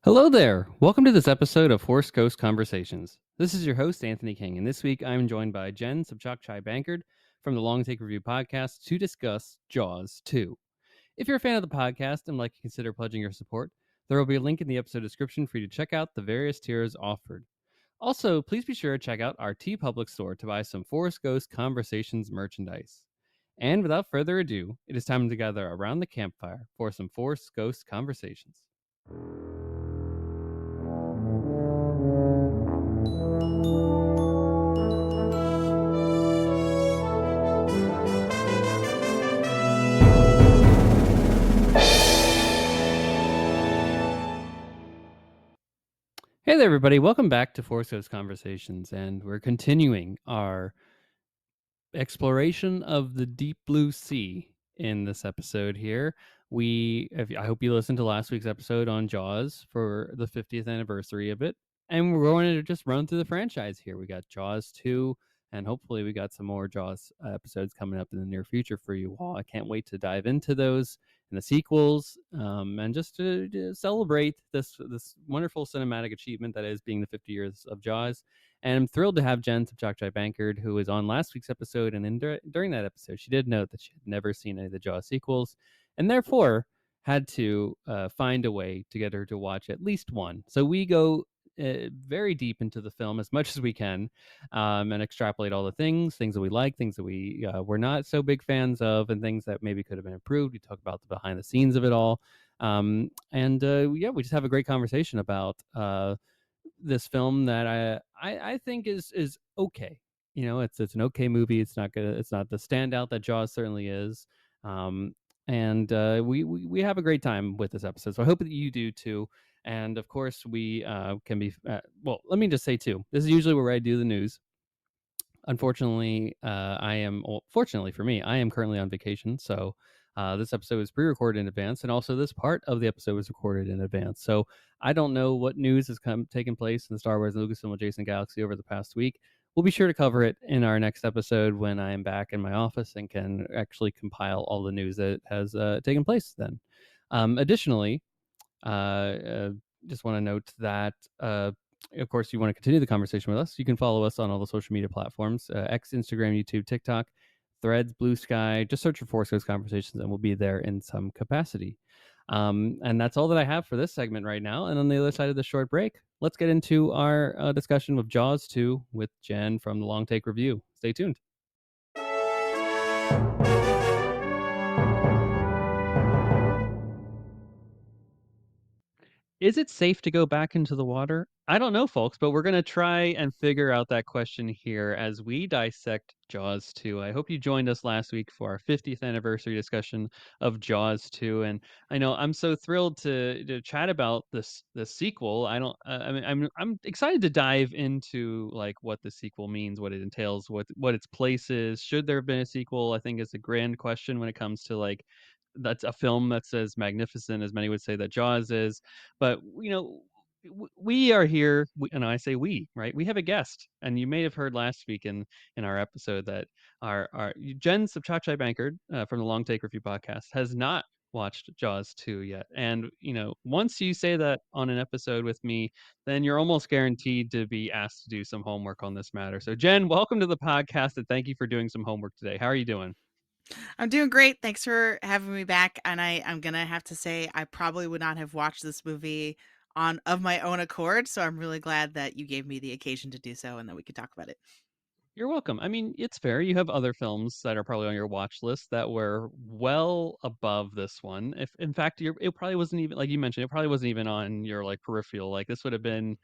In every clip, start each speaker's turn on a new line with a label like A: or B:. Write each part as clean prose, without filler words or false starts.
A: Hello there. Welcome to this episode of Horse Coast Conversations. This is your host, Anthony King, and this week I'm joined by Jen Sopchockchai Bankard from the Long Take Review podcast to discuss Jaws 2. If you're a fan of the podcast and like to consider pledging your support, there will be a link in the episode description for you to check out the various tiers offered. Also, please be sure to check out our TeePublic store to buy some Forest Ghost Conversations merchandise. And without further ado, it is time to gather around the campfire for some Forest Ghost Conversations. Hey there, everybody. Welcome back to Force Ghost Conversations, and we're continuing our exploration of the deep blue sea in this episode here. I hope you listened to last week's episode on Jaws for the 50th anniversary of it, and we're going to just run through the franchise here. We got Jaws 2, and hopefully we got some more Jaws episodes coming up in the near future for you all. I can't wait to dive into those and the sequels, and just to celebrate this wonderful cinematic achievement that is being the 50 years of Jaws. And I'm thrilled to have Jen Sopchockchai Bankard, who was on last week's episode. And during that episode, she did note that she had never seen any of the Jaws sequels, and therefore had to find a way to get her to watch at least one. So we go very deep into the film as much as we can, and extrapolate all the things that we like, things that we were not so big fans of, and things that maybe could have been improved. We talk about the behind the scenes of it all. Yeah, we just have a great conversation about this film that I think is okay. You know, it's an okay movie. It's not good. It's not the standout that Jaws certainly is. And we have a great time with this episode. So I hope that you do too. And of course, we can be. Well, let me just say too. This is usually where I do the news. Unfortunately, fortunately for me, I am currently on vacation. So this episode was pre-recorded in advance, and also this part of the episode was recorded in advance. So I don't know what news has taken place in the Star Wars and Lucasfilm Adjacent Galaxy over the past week. We'll be sure to cover it in our next episode when I am back in my office and can actually compile all the news that has taken place then. Additionally, just want to note that, of course, you want to continue the conversation with us. You can follow us on all the social media platforms, X, Instagram, YouTube, TikTok, Threads, Blue Sky. Just search for Force Ghost Conversations and we'll be there in some capacity. And that's all that I have for this segment right now. And on the other side of the short break, let's get into our discussion of Jaws 2 with Jen from the Long Take Review. Stay tuned. Is it safe to go back into the water? I don't know, folks, but we're going to try and figure out that question here as we dissect Jaws 2. I hope you joined us last week for our 50th anniversary discussion of Jaws 2, and I know I'm so thrilled to chat about this sequel. I don't I mean I'm excited to dive into like what the sequel means, what it entails, what its place is. Should there have been a sequel? I think is a grand question when it comes to like that's a film that's as magnificent as many would say that Jaws is. But you know, we are here, and I say we, right? We have a guest, and you may have heard last week in our episode that our Jen Sopchockchai Bankard from the Long Take Review podcast has not watched Jaws 2 yet. And you know, once you say that on an episode with me, then you're almost guaranteed to be asked to do some homework on this matter. So Jen, welcome to the podcast, and thank you for doing some homework today. How are you doing?
B: I'm doing great. Thanks for having me back. And I'm gonna have to say I probably would not have watched this movie on of my own accord. So I'm really glad that you gave me the occasion to do so and that we could talk about it.
A: You're welcome. I mean, it's fair. You have other films that are probably on your watch list that were well above this one. If in fact, it probably wasn't even like you mentioned, it probably wasn't even on your like peripheral. Like this would have been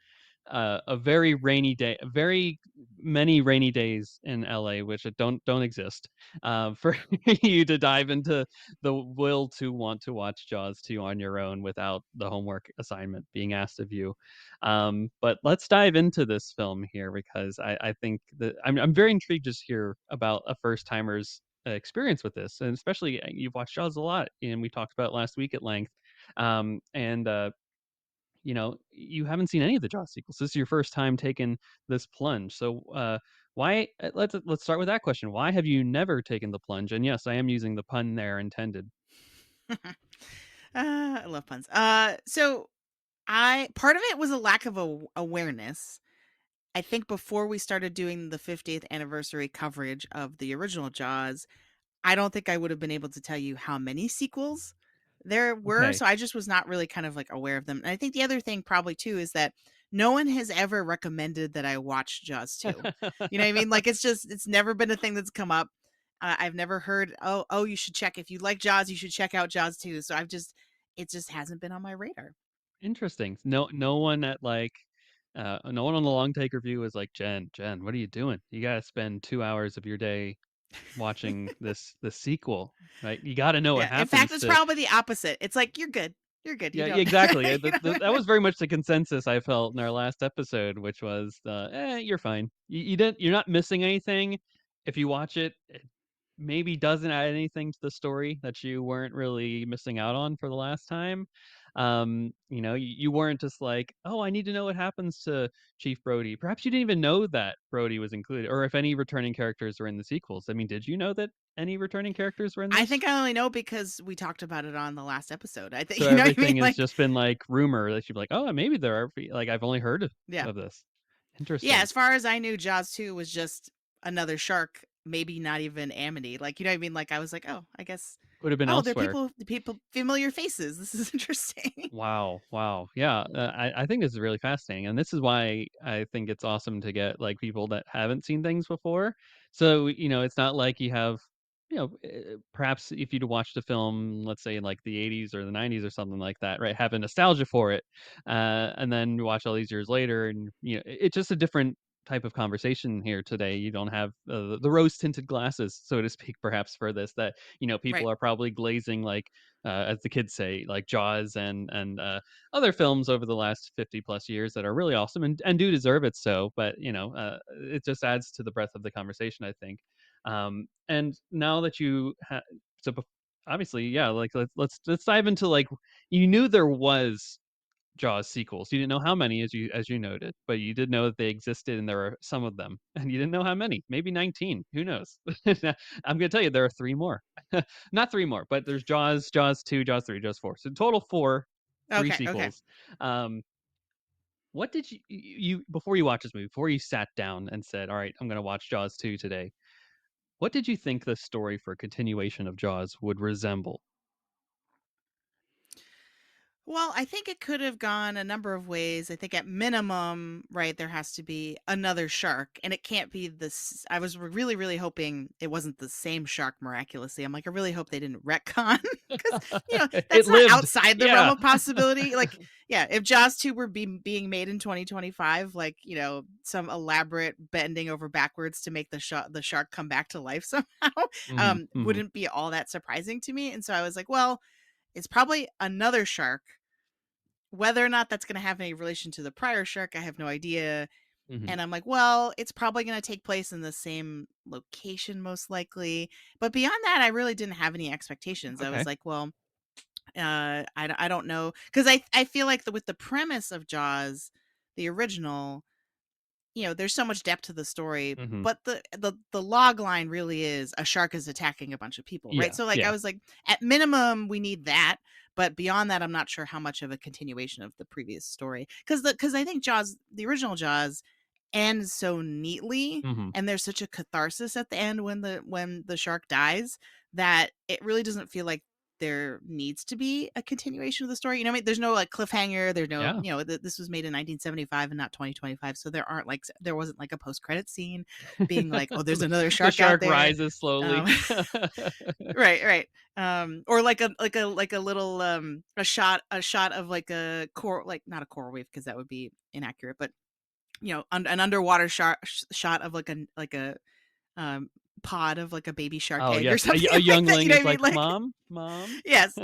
A: a very rainy day, very many rainy days in LA, which don't exist, for you to dive into the will to want to watch Jaws 2 on your own without the homework assignment being asked of you. But let's dive into this film here because I think that I'm very intrigued to hear about a first timer's experience with this, and especially you've watched Jaws a lot, and we talked about it last week at length. And You know, you haven't seen any of the Jaws sequels. This is your first time taking this plunge. So, why? Let's start with that question. Why have you never taken the plunge? And yes, I am using the pun there intended.
B: I love puns. So I part of it was a lack of awareness. I think before we started doing the 50th anniversary coverage of the original Jaws, I don't think I would have been able to tell you how many sequels there were,
A: Okay.
B: so I just was not really kind of, like, aware of them, and I think the other thing probably too is that no one has ever recommended that I watch Jaws 2. You know what I mean? Like, it's never been a thing that's come up. I've never heard, "Oh, you should check if you like Jaws, you should check out Jaws 2." So it just hasn't been on my radar.
A: Interesting. No one at, like, no one on the long take review was like, Jen, what are you doing? You gotta spend 2 hours of your day watching this sequel, right? You gotta know what
B: Yeah, in fact,
A: happens
B: it's
A: to.
B: probably the opposite. It's like, "You're good. You're good. You
A: Yeah,
B: don't."
A: exactly.
B: You
A: That
B: know?
A: was very much the consensus I felt in our last episode, which was, you're fine. You're not missing anything. If you watch it, it maybe doesn't add anything to the story that you weren't really missing out on for the last time. You weren't just like, "Oh, I need to know what happens to Chief Brody." Perhaps you didn't even know that Brody was included, or if any returning characters were in the sequels. I mean, did you know that any returning characters were in
B: I
A: this?
B: think I only know because we talked about it on the last episode. I think
A: So
B: you know what I mean?
A: everything has
B: Like,
A: just been, like, rumor that you'd be like, "Oh, maybe there are like, I've only heard
B: yeah.
A: of this."
B: Yeah,
A: Interesting.
B: as far as I knew, Jaws 2 was just another shark, maybe not even Amity. Like, you know what I mean? Like, I was like, "Oh, I guess
A: Could have been
B: oh, they're
A: elsewhere.
B: people familiar faces. This is interesting."
A: Wow, wow. Yeah, I think this is really fascinating, and this is why I think it's awesome to get, like, people that haven't seen things before. So, it's not like you have, perhaps if you'd watched a film, let's say in, like, the '80s or the '90s or something like that, right, have a nostalgia for it, and then you watch all these years later and, it's just a different type of conversation here today. You don't have, the rose-tinted glasses, so to speak, perhaps for this that, people
B: Right.
A: are probably glazing, like, as the kids say, like Jaws and other films over the last 50 plus years that are really awesome and do deserve it. So, but it just adds to the breadth of the conversation, I think. And now that so obviously, yeah, like let's dive into, like, you knew there was Jaws sequels. You didn't know how many, as you noted, but you did know that they existed and there are some of them, and you didn't know how many. Maybe 19. Who knows? I'm gonna tell you there are 3 more. Not 3 more, but there's Jaws 2, Jaws 3, Jaws 4. So total 4, 3
B: Okay, okay.
A: sequels. Um, what did you before you watched this movie, before you sat down and said, "All right, I'm gonna watch Jaws 2 today." What did you think the story for a continuation of Jaws would resemble?
B: Well, I think it could have gone a number of ways. I think at minimum, right, there has to be another shark, and it can't be this. I was really, really hoping it wasn't the same shark miraculously. I'm like, I really hope they didn't retcon because,
A: It
B: that's not
A: lived.
B: outside the realm
A: Yeah.
B: of possibility. Like, yeah, if Jaws 2 were being made in 2025, like, some elaborate bending over backwards to make the shark come back to life somehow,
A: Mhm, mhm.
B: wouldn't be all that surprising to me. And so I was like, well, it's probably another shark. Whether or not that's gonna have any relation to the prior shark, I have no idea,
A: Mhm.
B: and I'm like, "Well, it's probably gonna take place in the same location most likely," but beyond that, I really didn't have any expectations. I was
A: Okay.
B: like, "Well, I don't know, because I feel like with the premise of Jaws, the original, there's so much depth to the story,
A: Mhm.
B: but the log line really is a shark is attacking a bunch of people, right?
A: Yeah,
B: So, like, I
A: yeah.
B: was like, at minimum, we need that, but beyond that, I'm not sure how much of a continuation of the previous story, because I think Jaws, the original Jaws, ends so neatly,
A: Mhm.
B: and there's such a catharsis at the end when the shark dies that it really doesn't feel like there needs to be a continuation of the story. You know what I mean? There's no, like, cliffhanger. There's no,
A: Yeah.
B: this was made in 1975 and not 2025. So there wasn't like a post credit scene being like, oh, there's another
A: The
B: shark out
A: shark
B: there.
A: rises slowly.
B: Um, right, right. Or like a little, a shot of like a coral, like not a coral reef, because that would be inaccurate, but an underwater shot of like a um pod of like a baby shark
A: Oh,
B: egg or
A: yes. A
B: something
A: a
B: like that. You
A: youngling
B: know
A: is
B: what I mean?
A: like,
B: Like,
A: "Mom? Mom?"
B: yes.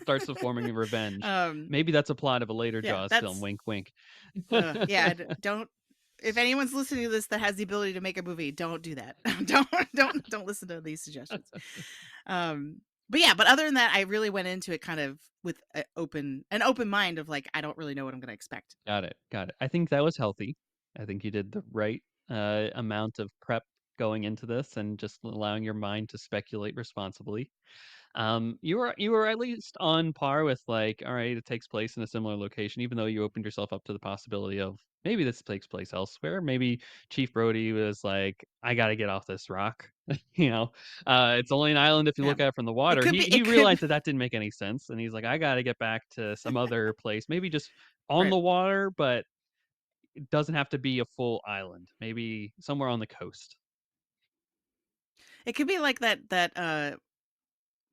A: Starts to forming revenge.
B: um,
A: Maybe that's a plot of a later
B: yeah,
A: Jaws film,
B: that's
A: wink, wink.
B: yeah. Don't. If anyone's listening to this that has the ability to make a movie, don't do that. Don't listen to these suggestions. Um, but yeah, but other than that, I really went into it kind of with an open mind of like, I don't really know what I'm going to expect.
A: Got it, got it. I think that was healthy. I think you did the right, amount of prep going into this and just allowing your mind to speculate responsibly. You were at least on par with like, all right, it takes place in a similar location, even though you opened yourself up to the possibility of maybe this takes place elsewhere. Maybe Chief Brody was like, I got to get off this rock. It's only an island if you
B: Yeah.
A: look at it from the
B: It
A: water.
B: could
A: He
B: be
A: he
B: it could
A: realized that that didn't make any sense, and he's like, I got to get back to some other place, maybe just on
B: right.
A: the water, but it doesn't have to be a full island. Maybe somewhere on the coast.
B: It could be like that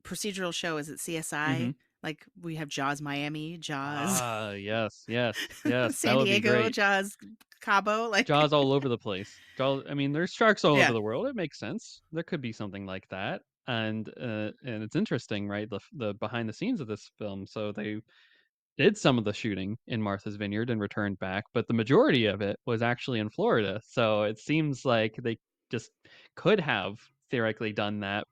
B: procedural show, is it
A: Hmm.
B: CSI? Like, we have Jaws Miami, Jaws
A: Ah, yes, yes, yes. That
B: San
A: would be
B: Diego,
A: great.
B: Jaws Cabo, like
A: Jaws all over the place. Jaws, I mean, there's sharks all over
B: yeah.
A: the world. It makes sense. There could be something like that. And it's interesting, right? The behind the scenes of this film. So they did some of the shooting in Martha's Vineyard and returned back, but the majority of it was actually in Florida. So it seems like they just could have theoretically done that,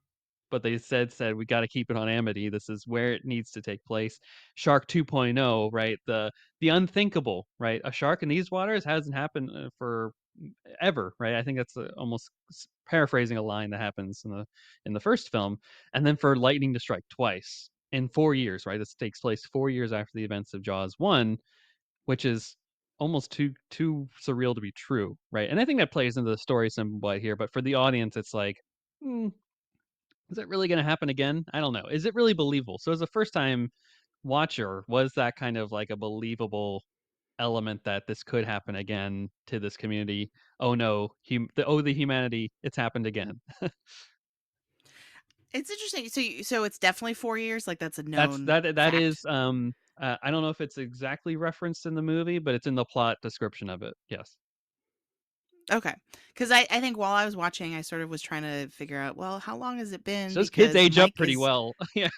A: but they said we got to keep it on Amity. This is where it needs to take place. Shark 2.0, right? The unthinkable, right? A shark in these waters hasn't happened for ever, right? I think that's almost paraphrasing a line that happens in the first film, and then for lightning to strike twice in 4 years, right? This takes place 4 years after the events of Jaws one, which is almost too surreal to be true, right? And I think that plays into the story somewhat here, but for the audience, it's like, hmm, is it really gonna happen again? I don't know. Is it really believable? So as a first time watcher, was that kind of like a believable element that this could happen again to this community? Oh no, the humanity, it's happened again.
B: It's interesting. So it's definitely 4 years, like, that's a
A: That's
B: known
A: that
B: fact?
A: is I don't know if it's exactly referenced in the movie, but it's in the plot description of it. Yes.
B: Okay, because I think while I was watching, I sort of was trying to figure out, well, how long has it
A: So
B: been?
A: those kids
B: Because
A: age up
B: Mike
A: pretty
B: is
A: well. Yeah.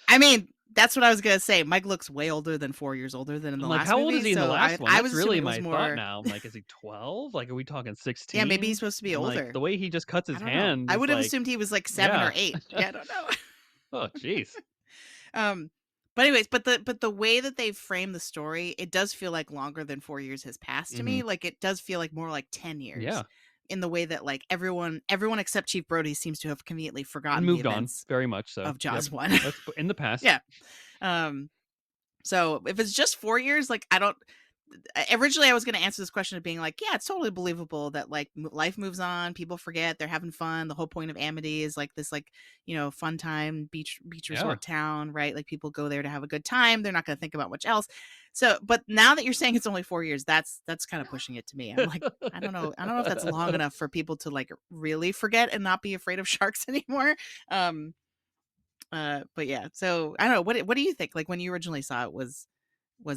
B: I mean, that's what I was gonna say. Mike looks way older than 4 years older than in
A: I'm
B: the
A: like,
B: last
A: how old is
B: movie,
A: he in the
B: so
A: last one?
B: I
A: That's
B: was
A: really
B: assuming it was
A: my thought
B: more
A: now. I'm like, is he 12? Like, are we talking
B: yeah, maybe he's
A: 16?
B: supposed to be
A: I'm like,
B: older.
A: the way he just cuts
B: I
A: his
B: don't know.
A: hand
B: I
A: is
B: would have
A: like,
B: assumed he was, like, 7 or
A: yeah.
B: 8. Yeah, I don't know.
A: Oh, jeez.
B: Um, but anyways, but the way that they frame the story, it does feel like longer than 4 years has passed to
A: Mhm.
B: me. Like, it does feel like more like 10 years
A: Yeah.
B: in the way that, like, everyone except Chief Brody seems to have conveniently
A: And
B: forgotten the
A: moved on,
B: events
A: very much so.
B: of
A: Yep.
B: Jaws 1.
A: That's in the past.
B: Yeah. Um, so if it's just 4 years, like, I don't originally I was going to answer this question of being like, yeah, it's totally believable that like life moves on, people forget, they're having fun. The whole point of Amity is like this, like, fun time beach
A: Yeah.
B: resort town, right? Like, people go there to have a good time. They're not going to think about much else. So, but now that you're saying it's only 4 years, that's kind of pushing it to me. I'm like, I don't know. I don't know if that's long enough for people to like really forget and not be afraid of sharks anymore. Um, but yeah. So I don't know. What do you think? Like, when you originally saw it, was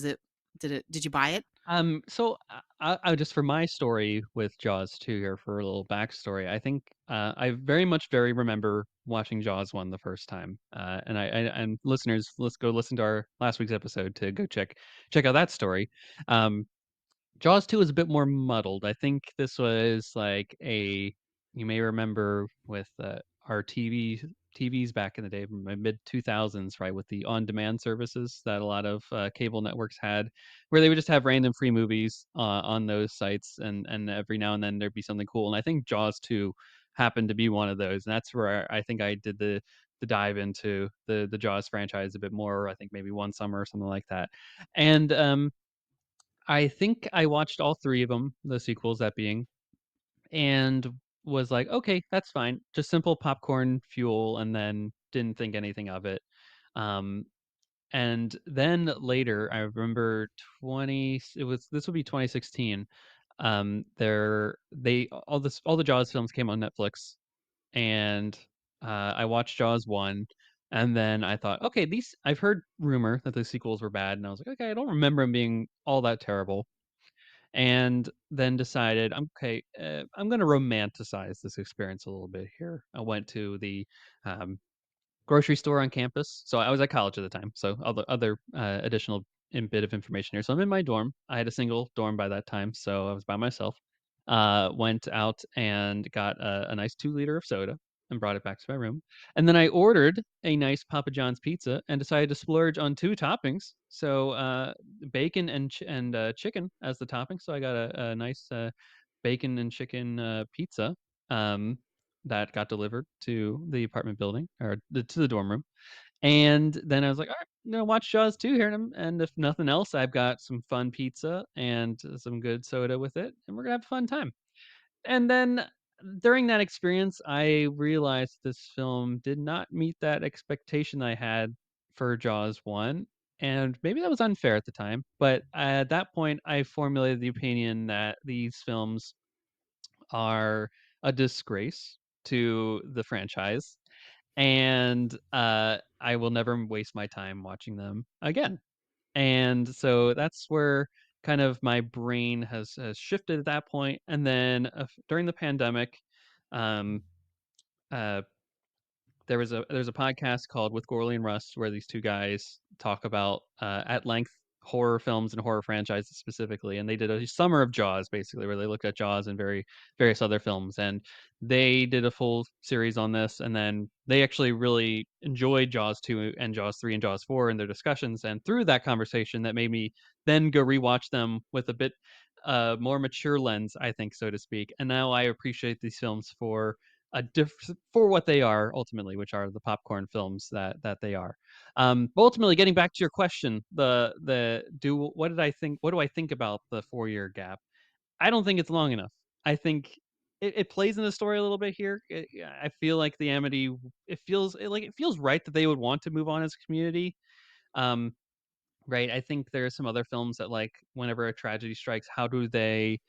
B: it did you buy it?
A: So I just for my story with Jaws 2 here for a little backstory, I think I very remember watching Jaws 1 the first time. And listeners, let's go listen to our last week's episode to go check out that story. Um, Jaws 2 is a bit more muddled. I think this was like a you may remember with our TVs back in the day, mid 2000s, right, with the on-demand services that a lot of cable networks had, where they would just have random free movies on those sites, and every now and then there'd be something cool. And I think Jaws 2 happened to be one of those, and that's where I think I did the dive into the Jaws franchise a bit more. I think maybe one summer or something like that, and I think I watched all 3 of them, the sequels that being, and was like, "Okay, that's fine." Just simple popcorn fuel, and then didn't think anything of it. Um, and then later, I remember 20 it was this would be 2016. There they all the Jaws films came on Netflix, and, I watched Jaws 1, and then I thought, "Okay, these" I've heard rumor that the sequels were bad, and I was like, "Okay, I don't remember them being all that terrible." And then decided, okay, I'm going to romanticize this experience a little bit here. I went to the um, grocery store on campus. So I was at college at the time. So other additional bit of information here. So I'm in my dorm. I had a single dorm by that time, so I was by myself. Went out and got a nice 2 liter of soda and brought it back to my room. And then I ordered a nice Papa John's pizza and decided to splurge on 2 toppings. So bacon and chicken as the topping. So I got a nice bacon and chicken pizza. um, that got delivered to the apartment building or to the dorm room. And then I was like, "All right, I'm gonna watch Jaws 2 here, and if nothing else, I've got some fun pizza and some good soda with it, and we're gonna have a fun time." And then during that experience, I realized this film did not meet that expectation I had for Jaws 1, and maybe that was unfair at the time, but at that point, I formulated the opinion that these films are a disgrace to the franchise, and, I will never waste my time watching them again. And so that's where kind of my brain has shifted at that point, and then, during the pandemic, um, uh there's a podcast called With Gorley and Rust where these 2 guys talk about, at length horror films and horror franchises specifically, and they did a summer of Jaws basically, where they looked at Jaws and various other films, and they did a full series on this, and then they actually really enjoyed Jaws 2 and Jaws 3 and Jaws 4 in their discussions, and through that conversation, that made me then go rewatch them with a bit, more mature lens, I think, so to speak, and now I appreciate these films for what they are ultimately, which are the popcorn films that they are. But ultimately, getting back to your question, the do what did I think? What do I think about the 4 year gap? I don't think it's long enough. I think it plays in the story a little bit here. Yeah, I feel like the Amity. It feels right that they would want to move on as a community. Um, right. I think there are some other films that like whenever a tragedy strikes, how do they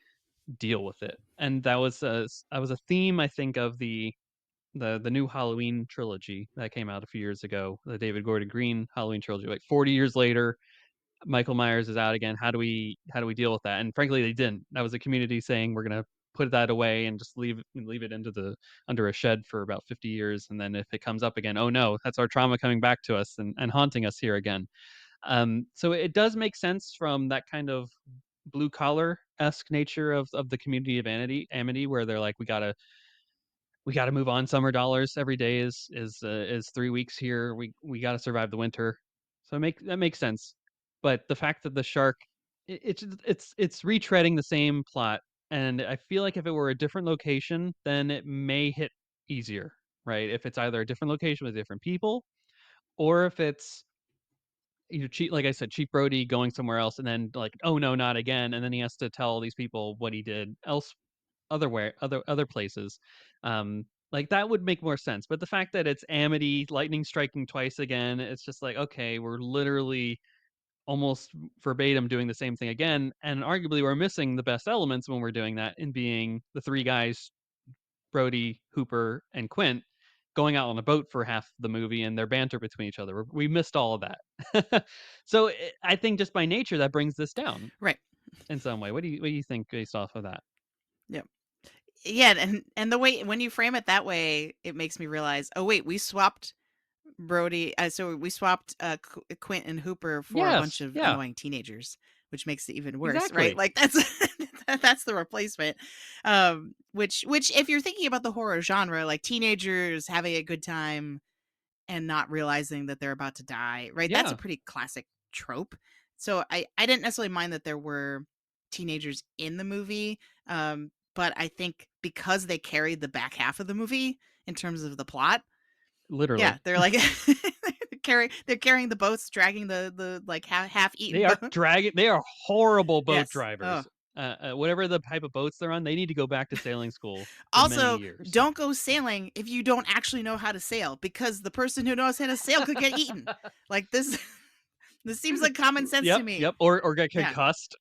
A: deal with it? And that was a theme I think of the new Halloween trilogy that came out a few years ago, the David Gordon Green Halloween trilogy. Like 40 years later, Michael Myers is out again. How do we deal with that? And frankly, they didn't. That was a community saying we're gonna put that away and just leave it into the under a shed for about 50 years, and then if it comes up again, oh no, that's our trauma coming back to us and haunting us here again. So it does make sense from that kind of blue collar esque nature of the community of Amity, where they're like, we gotta move on. Summer dollars every day is 3 weeks here. We gotta survive the winter. So that makes sense. But the fact that the shark it's retreading the same plot, and I feel like if it were a different location, then it may hit easier, right? If it's either a different location with different people, or if it's cheap, like I said, cheap Brody going somewhere else and then like, oh no, not again, and then he has to tell these people what he did other places. Like that would make more sense. But the fact that it's Amity lightning striking twice again, it's just like, okay, we're literally almost verbatim doing the same thing again. And arguably we're missing the best elements when we're doing that in being the 3 guys, Brody, Hooper, and Quint, going out on a boat for half the movie and their banter between each other. We missed all of that. So I think just by nature that brings this down
B: Right.
A: in some way. What do you think based off of that?
B: Yep. Yeah, and the way when you frame it that way, it makes me realize, oh wait, we swapped Brody. So we swapped Quint and Hooper for a bunch
A: Yes.
B: of
A: Yeah.
B: annoying teenagers, which makes it even worse, right?
A: Exactly.
B: Like that's that's the replacement. Which if you're thinking about the horror genre, like teenagers having a good time and not realizing that they're about to die, right? That's a
A: Yeah.
B: pretty classic trope. So I didn't necessarily mind that there were teenagers in the movie, but I think because they carried the back half of the movie in terms of the plot, yeah,
A: Literally.
B: they're like they're carrying the boats, dragging the like half eaten boat.
A: They are horrible boat
B: Yes. Oh.
A: drivers. Whatever the type of boats they're on, they need to go back to sailing school for many
B: Also,
A: years.
B: don't go sailing if you don't actually know how to sail, because the person who knows how to sail could get eaten. Like this this seems like common sense to
A: Yep,
B: me.
A: yep, or get
B: Yeah.
A: concussed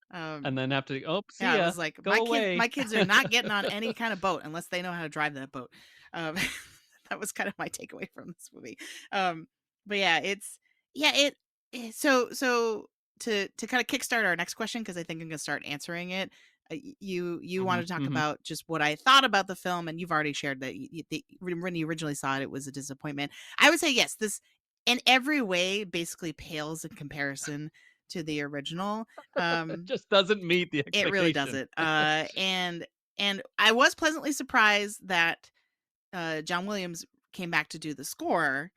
A: and
B: Um,
A: then have to, "Oh, see
B: yeah, it
A: ya.
B: was like
A: Go away."
B: my kids are not getting on any kind of boat unless they know how to drive that boat. Um, that was kind of my takeaway from this movie. Um, but yeah, it's yeah, so to kind of kickstart our next question, because I think I'm gonna start answering it. You want
A: Mhm,
B: to talk
A: mhm.
B: about just what I thought about the film, and you've already shared that when you originally saw it, it was a disappointment. I would say yes, this in every way basically pales in comparison to the original.
A: It
B: Um,
A: just doesn't meet the
B: it really
A: expectation.
B: doesn't. And I was pleasantly surprised that John Williams came back to do the score.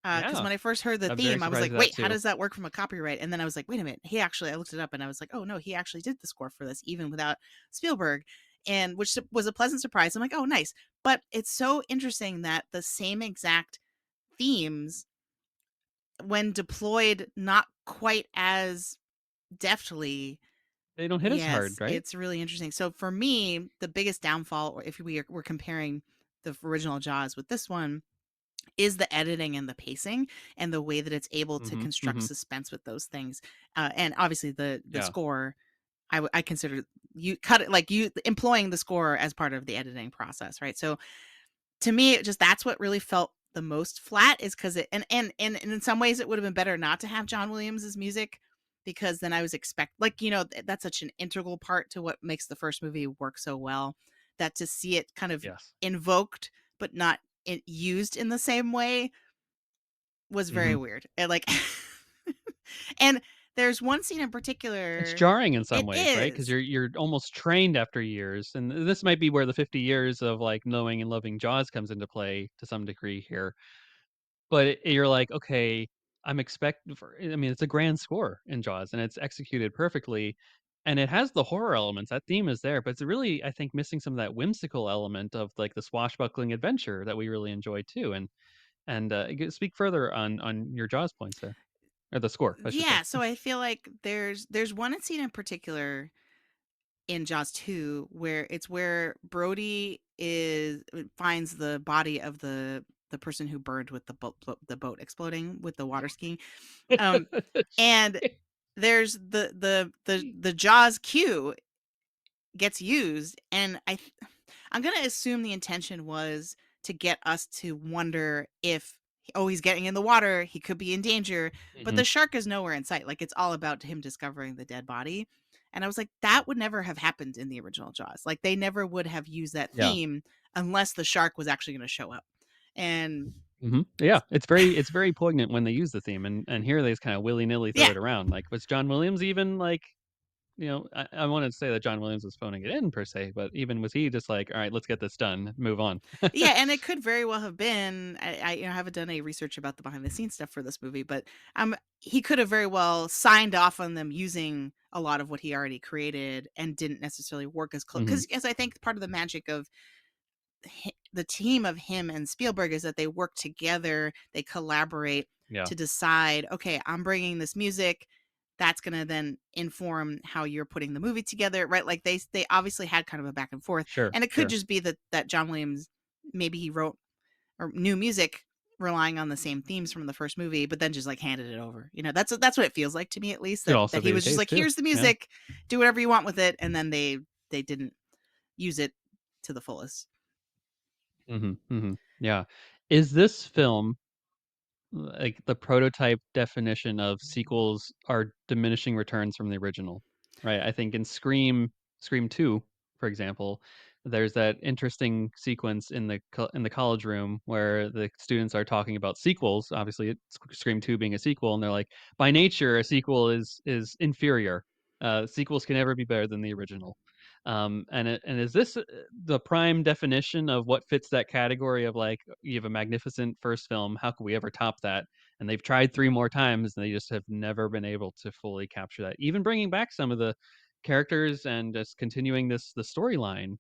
B: Because
A: Yeah,
B: when I first heard the
A: I'm very
B: theme, I was
A: surprised
B: like,
A: at that
B: "Wait, how
A: too.
B: does that work from a copyright?" And then I was like, "Wait a minute, I looked it up and I was like, oh no, he actually did the score for this, even without Spielberg," and which was a pleasant surprise. I'm like, "Oh, nice." But it's so interesting that the same exact themes, when deployed not quite as deftly.
A: They don't hit as
B: Yes,
A: hard, right?
B: it's really interesting. So for me, the biggest downfall, or if we're comparing the original Jaws with this one, is the editing and the pacing and the way that it's able to
A: Mhm,
B: construct
A: mhm.
B: suspense with those things. And obviously the
A: Yeah.
B: score, I consider you cut it like you employing the score as part of the editing process, right? So to me, it just that's what really felt the most flat, is because it and in some ways it would have been better not to have John Williams's music, because then I was expect like, that's such an integral part to what makes the first movie work so well, that to see it kind of
A: Yes.
B: invoked but not used in the same way was very
A: Mhm.
B: weird. And like and there's one scene in
A: It's
B: particular.
A: jarring in some
B: It
A: ways, right? Because
B: is.
A: you're almost trained after years, and this might be where the 50 years of, like, knowing and loving Jaws comes into play to some degree here. But you're like, "Okay, I'm expect for" I mean, it's a grand score in Jaws, and it's executed perfectly, and it has the horror elements, that theme is there, but it's really, I think, missing some of that whimsical element of, like, the swashbuckling adventure that we really enjoy too, and speak further on your Jaws points there, or the score, I should say.
B: Yeah, so I feel like there's one scene in particular in Jaws 2 where Brody finds the body of the person who burned with the boat exploding with the water skiing. Um and there's the Jaws cue gets used, and I'm going to assume the intention was to get us to wonder if, oh, he's getting in the water, he could be in danger, but
A: Mhm.
B: the shark is nowhere in sight. Like, it's all about him discovering the dead body. And I was like, that would never have happened in the original Jaws. Like, they never would have used that
A: Yeah.
B: theme unless the shark was actually going to show up. And
A: Mhm. Yeah, it's very poignant when they use the theme, and here they just kinda willy-nilly throw
B: yeah,
A: it around, like, was John Williams even, like, I wanna say that John Williams was phoning it in per se, but even was he just like, "Alright, let's get this done, move on."
B: yeah, and it could very well have been. I haven't done any research about the behind the scenes stuff for this movie, but he could have very well signed off on them using a lot of what he already created and didn't necessarily work as close.
A: Mhm.
B: Because as I think part of the magic of the team of him and Spielberg is that they work together, they collaborate
A: Yeah.
B: to decide, okay, I'm bringing this music. That's going to then inform how you're putting the movie together, right? Like they obviously had kind of a back and forth,
A: Sure,
B: and it could
A: sure.
B: just be that John Williams, maybe he wrote or new music relying on the same themes from the first movie, but then just like handed it over. That's what it feels like to me, at least,
A: Could
B: that
A: also
B: he
A: be the
B: was just
A: case
B: like,
A: too.
B: here's the
A: Yeah.
B: music, do whatever you want with it, and then they didn't use it to the fullest.
A: Mhm, mhm. Yeah. Is this film, like, the prototype definition of sequels are diminishing returns from the original, right? I think in Scream 2, for example, there's that interesting sequence in the college room where the students are talking about sequels. Obviously, it's Scream 2 being a sequel, and they're like, "By nature, a sequel is inferior. Sequels can never be better than the original." And is this the prime definition of what fits that category of, like, you have a magnificent first film, how could we ever top that? And they've tried 3 more times, and they just have never been able to fully capture that. Even bringing back some of the characters and just continuing the storyline,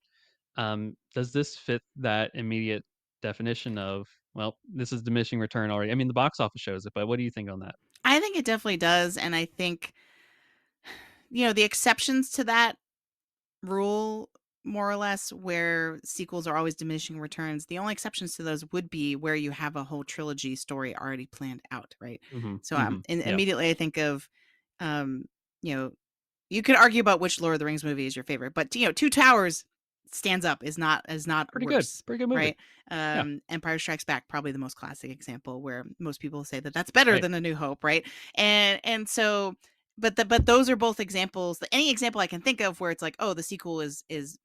A: does this fit that immediate definition of, well, this is diminishing return already? I mean, the box office shows it, but what do you think on that?
B: I think it definitely does, and I think, the exceptions to that rule, more or less, where sequels are always diminishing returns, the only exceptions to those would be where you have a whole trilogy story already planned out, right?
A: Mhm,
B: So,
A: mhm.
B: and
A: Yeah,
B: immediately I think of, um, you know, you could argue about which Lord of the Rings movie is your favorite, but Two Towers stands up, is not
A: pretty good,
B: worse,
A: pretty good movie.
B: right?
A: Yeah,
B: Empire Strikes Back, probably the most classic example where most people say that that's better
A: right.
B: than A New Hope, right? And so, but those are both examples. Any example I can think of where it's like, oh, the sequel is the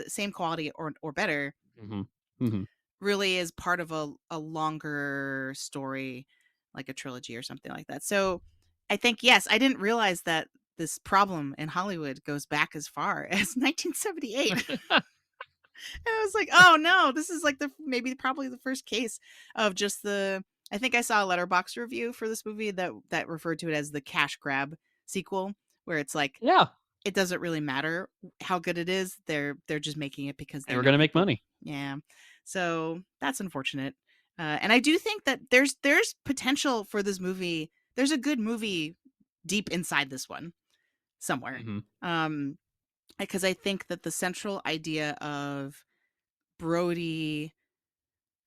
B: same quality or better,
A: Mhm, mhm.
B: really is part of a longer story, like a trilogy or something like that. So I think, yes, I didn't realize that this problem in Hollywood goes back as far as 1978. And I was like, oh no, this is like probably the first case of just I think I saw a letterbox review for this movie that referred to it as the cash grab sequel, where it's like
A: Yeah.
B: it doesn't really matter how good it is. They're just making it because
A: They
B: they
A: were
B: know
A: gonna make
B: people.
A: money.
B: Yeah. So that's unfortunate. And I do think that there's potential for this movie. There's a good movie deep inside this one somewhere.
A: Mhm.
B: Um, because I think that the central idea of Brody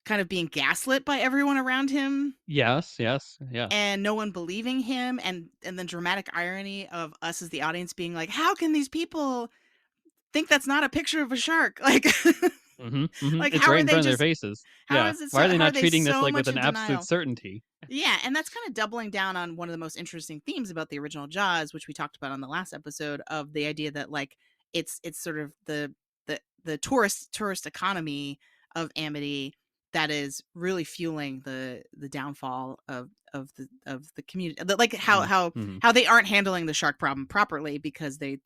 B: kind of being gaslit by everyone around him
A: Yes, yes, yeah.
B: and no one believing him, and then dramatic irony of us as the audience being like, how can these people think that's not a picture of a shark? Like
A: Mhm, mhm.
B: like
A: It's
B: how
A: right
B: are
A: in
B: they
A: front of their
B: just
A: faces.
B: how
A: Yeah.
B: is it
A: Why
B: so
A: are they
B: how are
A: not
B: they
A: treating this,
B: so
A: like, with
B: much
A: an
B: in
A: absolute
B: denial?
A: certainty?
B: Yeah, and that's kind of doubling down on one of the most interesting themes about the original Jaws, which we talked about on the last episode, of the idea that like it's sort of the tourist economy of Amity that is really fueling the downfall of the community. Like
A: Mhm, mhm.
B: how they aren't handling the shark problem properly because they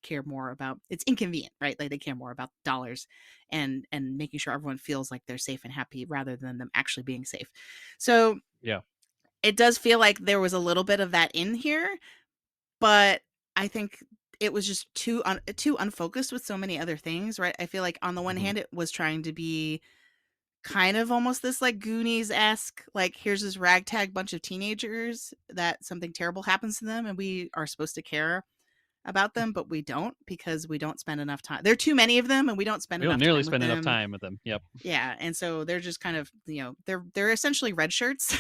B: care more about, it's inconvenient, right? Like they care more about dollars and making sure everyone feels like they're safe and happy rather than them actually being safe. So
A: Yeah.
B: it does feel like there was a little bit of that in here, but I think it was just too unfocused with so many other things, right? I feel like on the one
A: Mhm.
B: hand, it was trying to be kind of almost this like Goonies-esque, like here's this ragtag bunch of teenagers that something terrible happens to them, and we are supposed to care about them, but we don't because we don't spend enough time. There are too many of them, and we don't spend
A: We don't
B: enough
A: nearly
B: time with
A: spend enough
B: them.
A: time with them. Yep.
B: Yeah, and so they're just kind of, they're essentially red shirts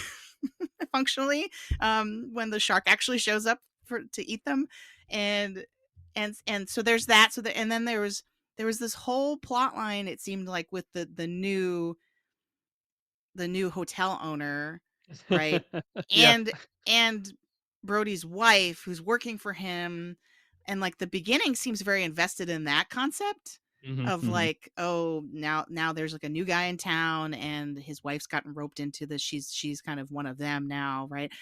B: functionally, when the shark actually shows up for to eat them, and and so there's that. And then there was this whole plot line. It seemed like with the new hotel owner, right,
A: Yeah.
B: and Brody's wife who's working for him, and like the beginning seems very invested in that concept
A: Mhm,
B: of
A: mhm.
B: like, oh, now there's like a new guy in town and his wife's gotten roped into this, she's kind of one of them now, right?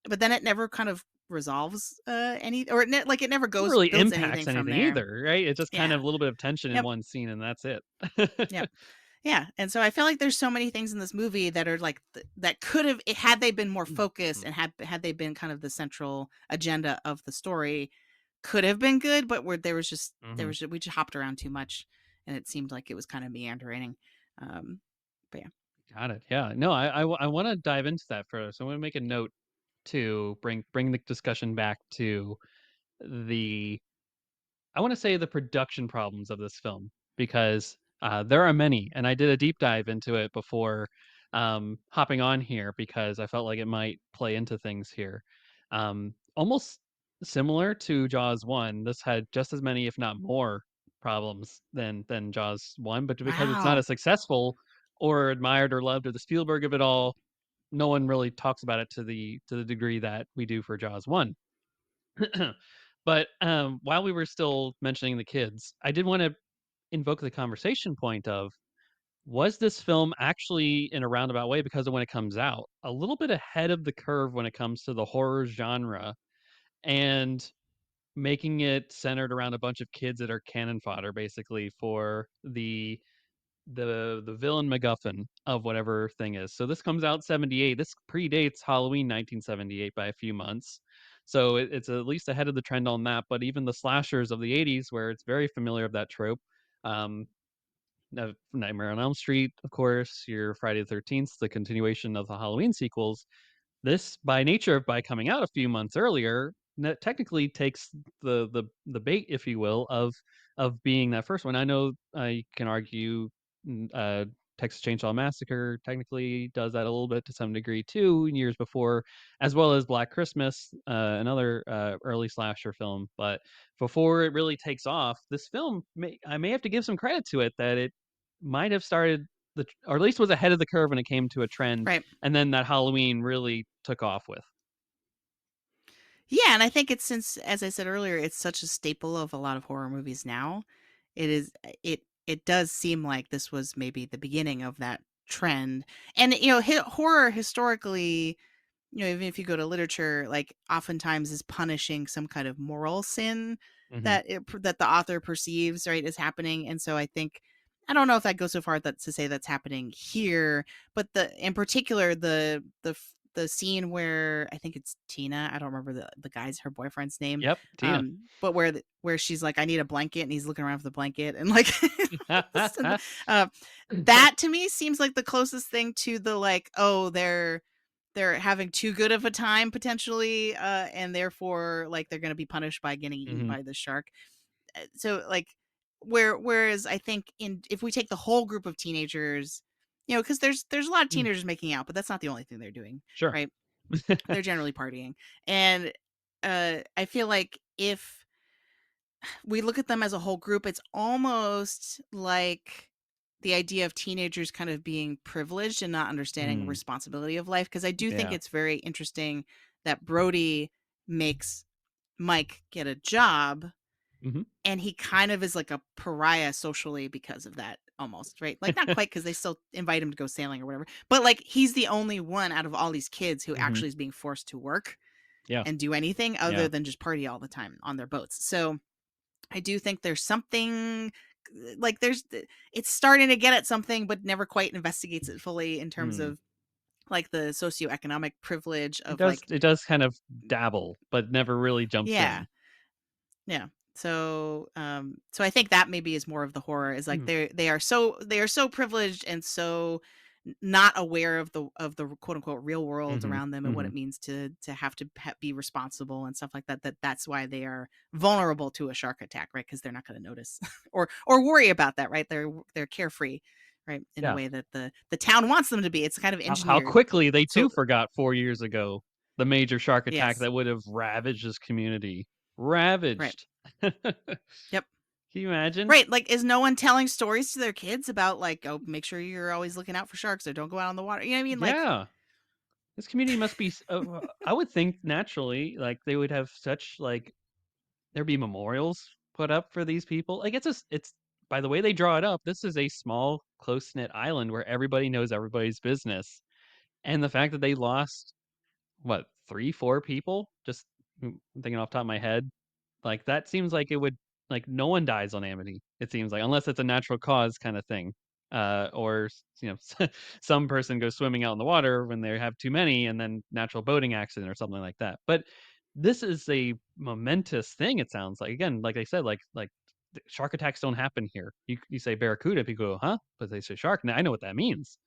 B: But then it never kind of resolves any, or like it never
A: Never
B: goes
A: really
B: builds anything
A: impacts
B: from
A: anything
B: there.
A: either, right? It's just kind
B: Yeah.
A: of a little bit of tension in
B: Yep.
A: one scene, and that's it.
B: Yep. Yeah, and so I feel like there's so many things in this movie that are like that could have, had they been more focused
A: Mhm,
B: and had they been kind of the central agenda of the story, could have been good, but where
A: mhm.
B: we just hopped around too much, and it seemed like it was kind of meandering. Um, but yeah.
A: Got it. Yeah. No, I wanna dive into that further, so I'm gonna make a note to bring the discussion back to the I want to say the production problems of this film because there are many, and I did a deep dive into it before hopping on here because I felt like it might play into things here. Almost similar to Jaws one, this had just as many, if not more, problems than Jaws one, but because it's not
B: Wow.
A: as successful or admired or loved or the Spielberg of it all, no one really talks about it to the degree that we do for Jaws one. But, while we were still mentioning the kids, I did wanna invoke the conversation point of, was this film actually, in a roundabout way, because of when it comes out, a little bit ahead of the curve when it comes to the horror genre and making it centered around a bunch of kids that are cannon fodder, basically, for the villain MacGuffin of whatever thing is. So this comes out 78. This predates Halloween 1978 by a few months. So it's at least ahead of the trend on that. But even the slashers of the 80s, where it's very familiar of that trope, um, Nightmare on Elm Street, of course, your Friday the 13th, the continuation of the Halloween sequels, this, by nature of by coming out a few months earlier, technically takes the bait, if you will, of being that first one. I know you can argue Texas Chainsaw Massacre technically does that a little bit to some degree too, years before, as well as Black Christmas, another early slasher film. But before it really takes off, this film, I may have to give some credit to it that it might have started or at least was ahead of the curve when it came to a trend
B: Right.
A: and then that Halloween really took off with.
B: Yeah, and I think it's, since, as I said earlier, it's such a staple of a lot of horror movies now. It is it does seem like this was maybe the beginning of that trend. And horror historically, even if you go to literature, like oftentimes is punishing some kind of moral sin
A: Mhm,
B: that the author perceives, right, is happening. And so I think, I don't know if that goes so far that to say that's happening here, but the in particular the scene where I think it's Tina, I don't remember the guy's her boyfriend's name,
A: Yep, Tina.
B: but where she's like, "I need a blanket," and he's looking around for the blanket, and, like, uh, that to me seems like the closest thing to the, like, "Oh, they're having too good of a time potentially, and therefore, like, they're gonna be punished by getting eaten
A: Mhm,
B: by the shark." So, like, whereas I think in if we take the whole group of teenagers, because there's a lot of
A: mm,
B: teenagers making out, but that's not the only thing they're doing,
A: sure.
B: right? They're generally partying, and I feel like if we look at them as a whole group, it's almost like the idea of teenagers kind of being privileged and not understanding the
A: Mm,
B: responsibility of life. Because I do think
A: yeah.
B: it's very interesting that Brody makes Mike get a job,
A: Mhm.
B: and he kind of is like a pariah socially because of that almost, right? Like, not quite, because they still invite him to go sailing or whatever, but like he's the only one out of all these kids who
A: Mhm.
B: actually is being forced to work
A: Yeah,
B: and do anything other
A: yeah.
B: than just party all the time on their boats. So I do think there's something like it's starting to get at something, but never quite investigates it fully in terms
A: Mm.
B: of like the socioeconomic privilege
A: It
B: of
A: does
B: like,
A: it does kind of dabble, but never really jumps
B: yeah.
A: in.
B: Yeah. So I think that maybe is more of the horror, is like
A: Mm,
B: they are so privileged and so not aware of the quote unquote real world
A: mhm,
B: around them and what
A: mhm.
B: it means to have to be responsible and stuff like that. That's why they are vulnerable to a shark attack, right? Because they're not going to notice or worry about that, right? They're carefree, right? In a
A: Yeah.
B: way that the town wants them to be. It's kind of
A: How
B: engineered.
A: quickly they
B: So
A: too forgot 4 years ago, the major shark attack
B: yes,
A: that would have ravaged this community.
B: right.
A: Ravaged. Can
B: Yep.
A: you imagine?
B: Right, like, is no one telling stories to their kids about, like, "Oh, make sure you're always looking out for sharks or don't go out on the water." You know what I mean? Like,
A: Yeah. This community must be I would think naturally, like, they would have such, like there'd be memorials put up for these people. Like, it's by the way they draw it up, this is a small, close-knit island where everybody knows everybody's business, and the fact that they lost, what, 3, 4 people? Just I'm thinking off the top of my head. Like, that seems like it would like, no one dies on Amity, it seems like, unless it's a natural cause kinda thing. Or, some person goes swimming out in the water when they have too many and then natural boating accident or something like that. But this is a momentous thing, it sounds like. Again, like I said, shark attacks don't happen here. You say barracuda, people go, "Huh?" But they say shark, now I know what that means.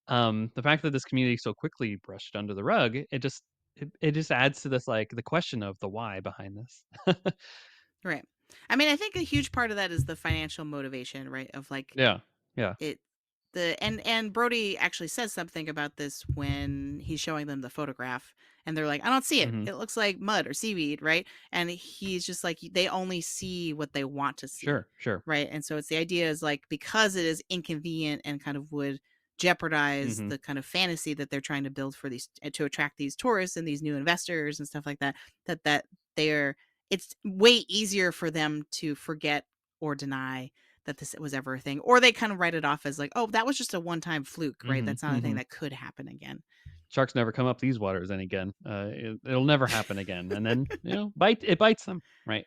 A: The fact that this community so quickly brushed under the rug, it just adds to this, like, the question of the why behind this.
B: right. I mean, I think a huge part of that is the financial motivation, right? Of, like,
A: Yeah, yeah.
B: it and Brody actually says something about this when he's showing them the photograph, and they're like, "I don't see it.
A: Mhm.
B: It looks like mud or seaweed," right? And he's just like, they only see what they want to see,
A: Sure, sure.
B: right? And so it's the idea is like, because it is inconvenient and kind of would jeopardize
A: Mhm.
B: the kind of fantasy that they're trying to build for these to attract these tourists and these new investors and stuff like that, that they're it's way easier for them to forget or deny that this was ever a thing, or they kind of write it off as like, "Oh, that was just a one-time fluke," right?
A: Mhm,
B: That's not a thing
A: mhm.
B: that could happen again.
A: Sharks never come up these waters then again. It'll never happen again, and then, it bites them, right?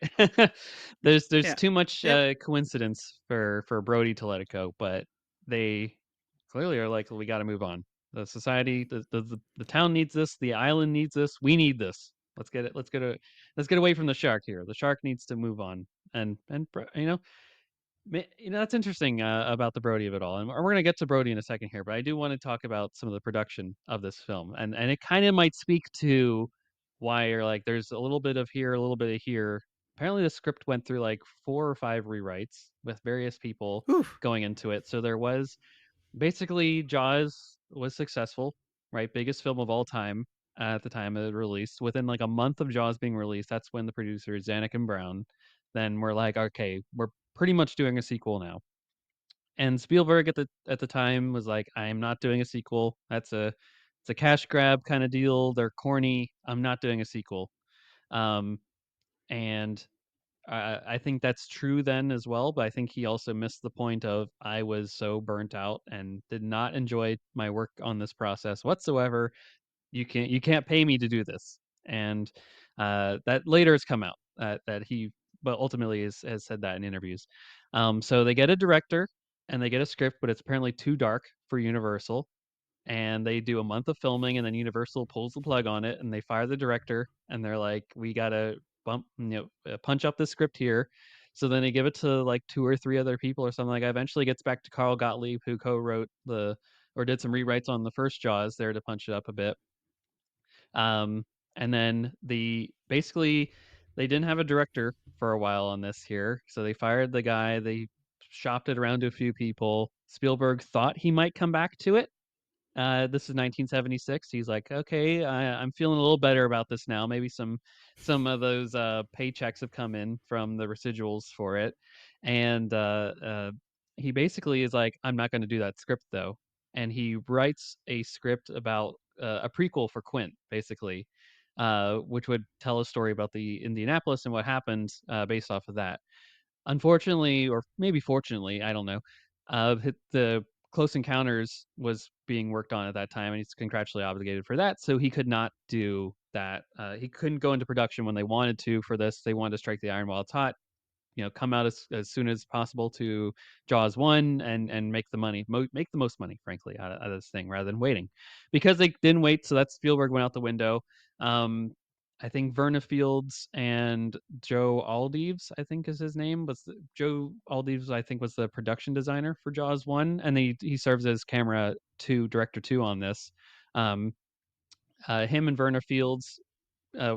A: There's
B: Yeah.
A: too much,
B: Yep.
A: coincidence for Brody to let it go, but they clearly are like, "We gotta move on. The society, the town needs this, the island needs this, we need this. Let's get away from the shark here. The shark needs to move on." That's interesting, about the Brody of it all, and we're gonna get to Brody in a second here, but I do wanna talk about some of the production of this film, and it kinda might speak to why you're like, there's a little bit of here, a little bit of here. Apparently, the script went through, like, 4 or 5 rewrites with various people
B: Whew.
A: going into it, so there was basically, Jaws was successful, right? Biggest film of all time at the time of the release. Within, like, a month of Jaws being released, that's when the producers, Zanuck and Brown, then were like, "Okay, we're pretty much doing a sequel now." And Spielberg at the time was like, "I'm not doing a sequel. It's a cash grab kinda deal. They're corny. I'm not doing a sequel." Um, and I think that's true then as well, but I think he also missed the point of I was so burnt out and did not enjoy my work on this process whatsoever. You can't pay me to do this. And that later has come out that he but ultimately has said that in interviews. So they get a director and they get a script, but it's apparently too dark for Universal. and they do a month of filming, and then Universal pulls the plug on it, and they fire the director, and they're like, "We gotta punch up this script here." So then they give it to like 2 or 3 other people or something like that. Eventually gets back to Carl Gottlieb, who co-wrote the or did some rewrites on the first Jaws there to punch it up a bit. Um, and then basically they didn't have a director for a while on this here, so they fired the guy. They shopped it around to a few people. Spielberg thought he might come back to it. This is 1976. He's like, okay, I'm feeling a little better about this now. Maybe some of those paychecks have come in from the residuals for it, and he basically is like, I'm not going to do that script though, and he writes a script about a prequel for Quint, basically, which would tell a story about the Indianapolis and what happened based off of that. Unfortunately, or maybe fortunately, I don't know, the Close Encounters was being worked on at that time, and he's contractually obligated for that, so he could not do that. He couldn't go into production when they wanted to for this. They wanted to strike the iron while it's hot, come out as soon as possible to Jaws 1 and make the money, make the most money, frankly, out of this thing rather than waiting. Because they didn't wait, so that Spielberg went out the window. Um, I think Verna Fields and Joe Aldives, I think is his name, Joe Aldives, I think, was the production designer for Jaws 1, and he serves as camera 2, director 2 on this. Um, him and Verna Fields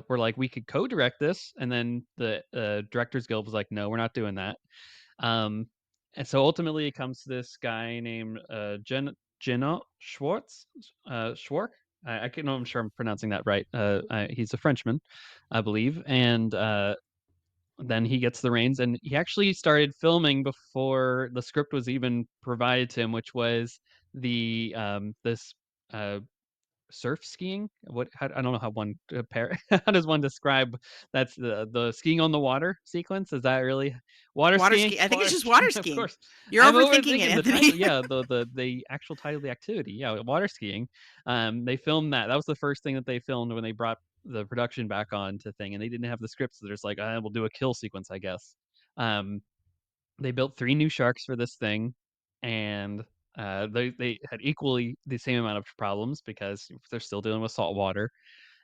A: were like, we could co-direct this, and then the Directors Guild was like, no, we're not doing that. Um, and so ultimately, it comes to this guy named Jenna Schwartz, Schwark. I can know I'm sure I'm pronouncing that right. He's a Frenchman, I believe, and then he gets the reins, and he actually started filming before the script was even provided to him, which was the this uh, surf skiing? I don't know how one how does one describe that's the skiing on the water sequence? Is that really water
B: Water
A: skiing?
B: ski I think it's
A: Water
B: just water
A: skiing, of
B: skiing.
A: course.
B: You're
A: I'm
B: overthinking it,
A: overthinking the
B: Anthony.
A: title. Yeah, the actual title of the activity. Yeah, water skiing. They filmed that. That was the first thing that they filmed when they brought the production back on to thing, and they didn't have the script, so they're just like, we'll do a kill sequence, I guess. Um, they built 3 new sharks for this thing, and, they had equally the same amount of problems because they're still dealing with salt water,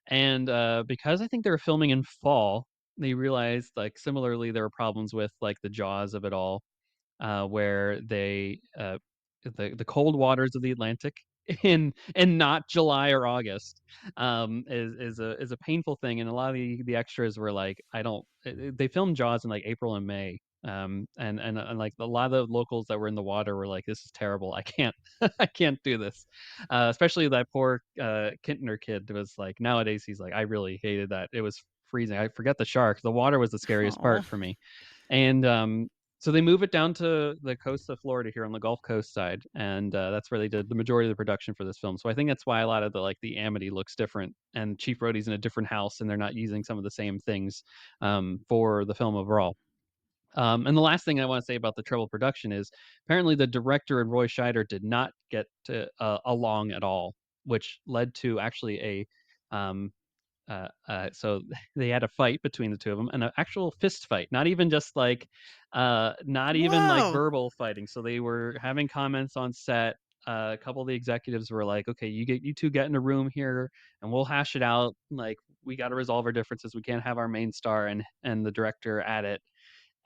A: and, because I think they were filming in fall, they realized, like, similarly, there were problems with, like, the jaws of it all, where the cold waters of the Atlantic in not July or August, is a painful thing, and a lot of the extras were like, I don't. They filmed Jaws in like April and May, and like a lot of the locals that were in the water were like, this is terrible. I can't I can't do this. Especially that poor Kintner kid was like, nowadays he's like, I really hated that. It was freezing. I forget the shark. The water was the scariest
B: Oh.
A: part for me, and so they move it down to the coast of Florida here on the Gulf Coast side, and that's where they did the majority of the production for this film. So I think that's why a lot of the Amity looks different, and Chief Brody's in a different house, and they're not using some of the same things for the film overall. And the last thing I want to say about the trouble production is apparently the director and Roy Scheider did not get along at all, which led to actually um, so they had a fight between the two of them, an actual fist fight, not even just like, not even like
B: Whoa.
A: verbal fighting. So they were having comments on set. A couple of the executives were like, "Okay, you two get in a room here, and we'll hash it out. Like, we got to resolve our differences. We can't have our main star and the director at it."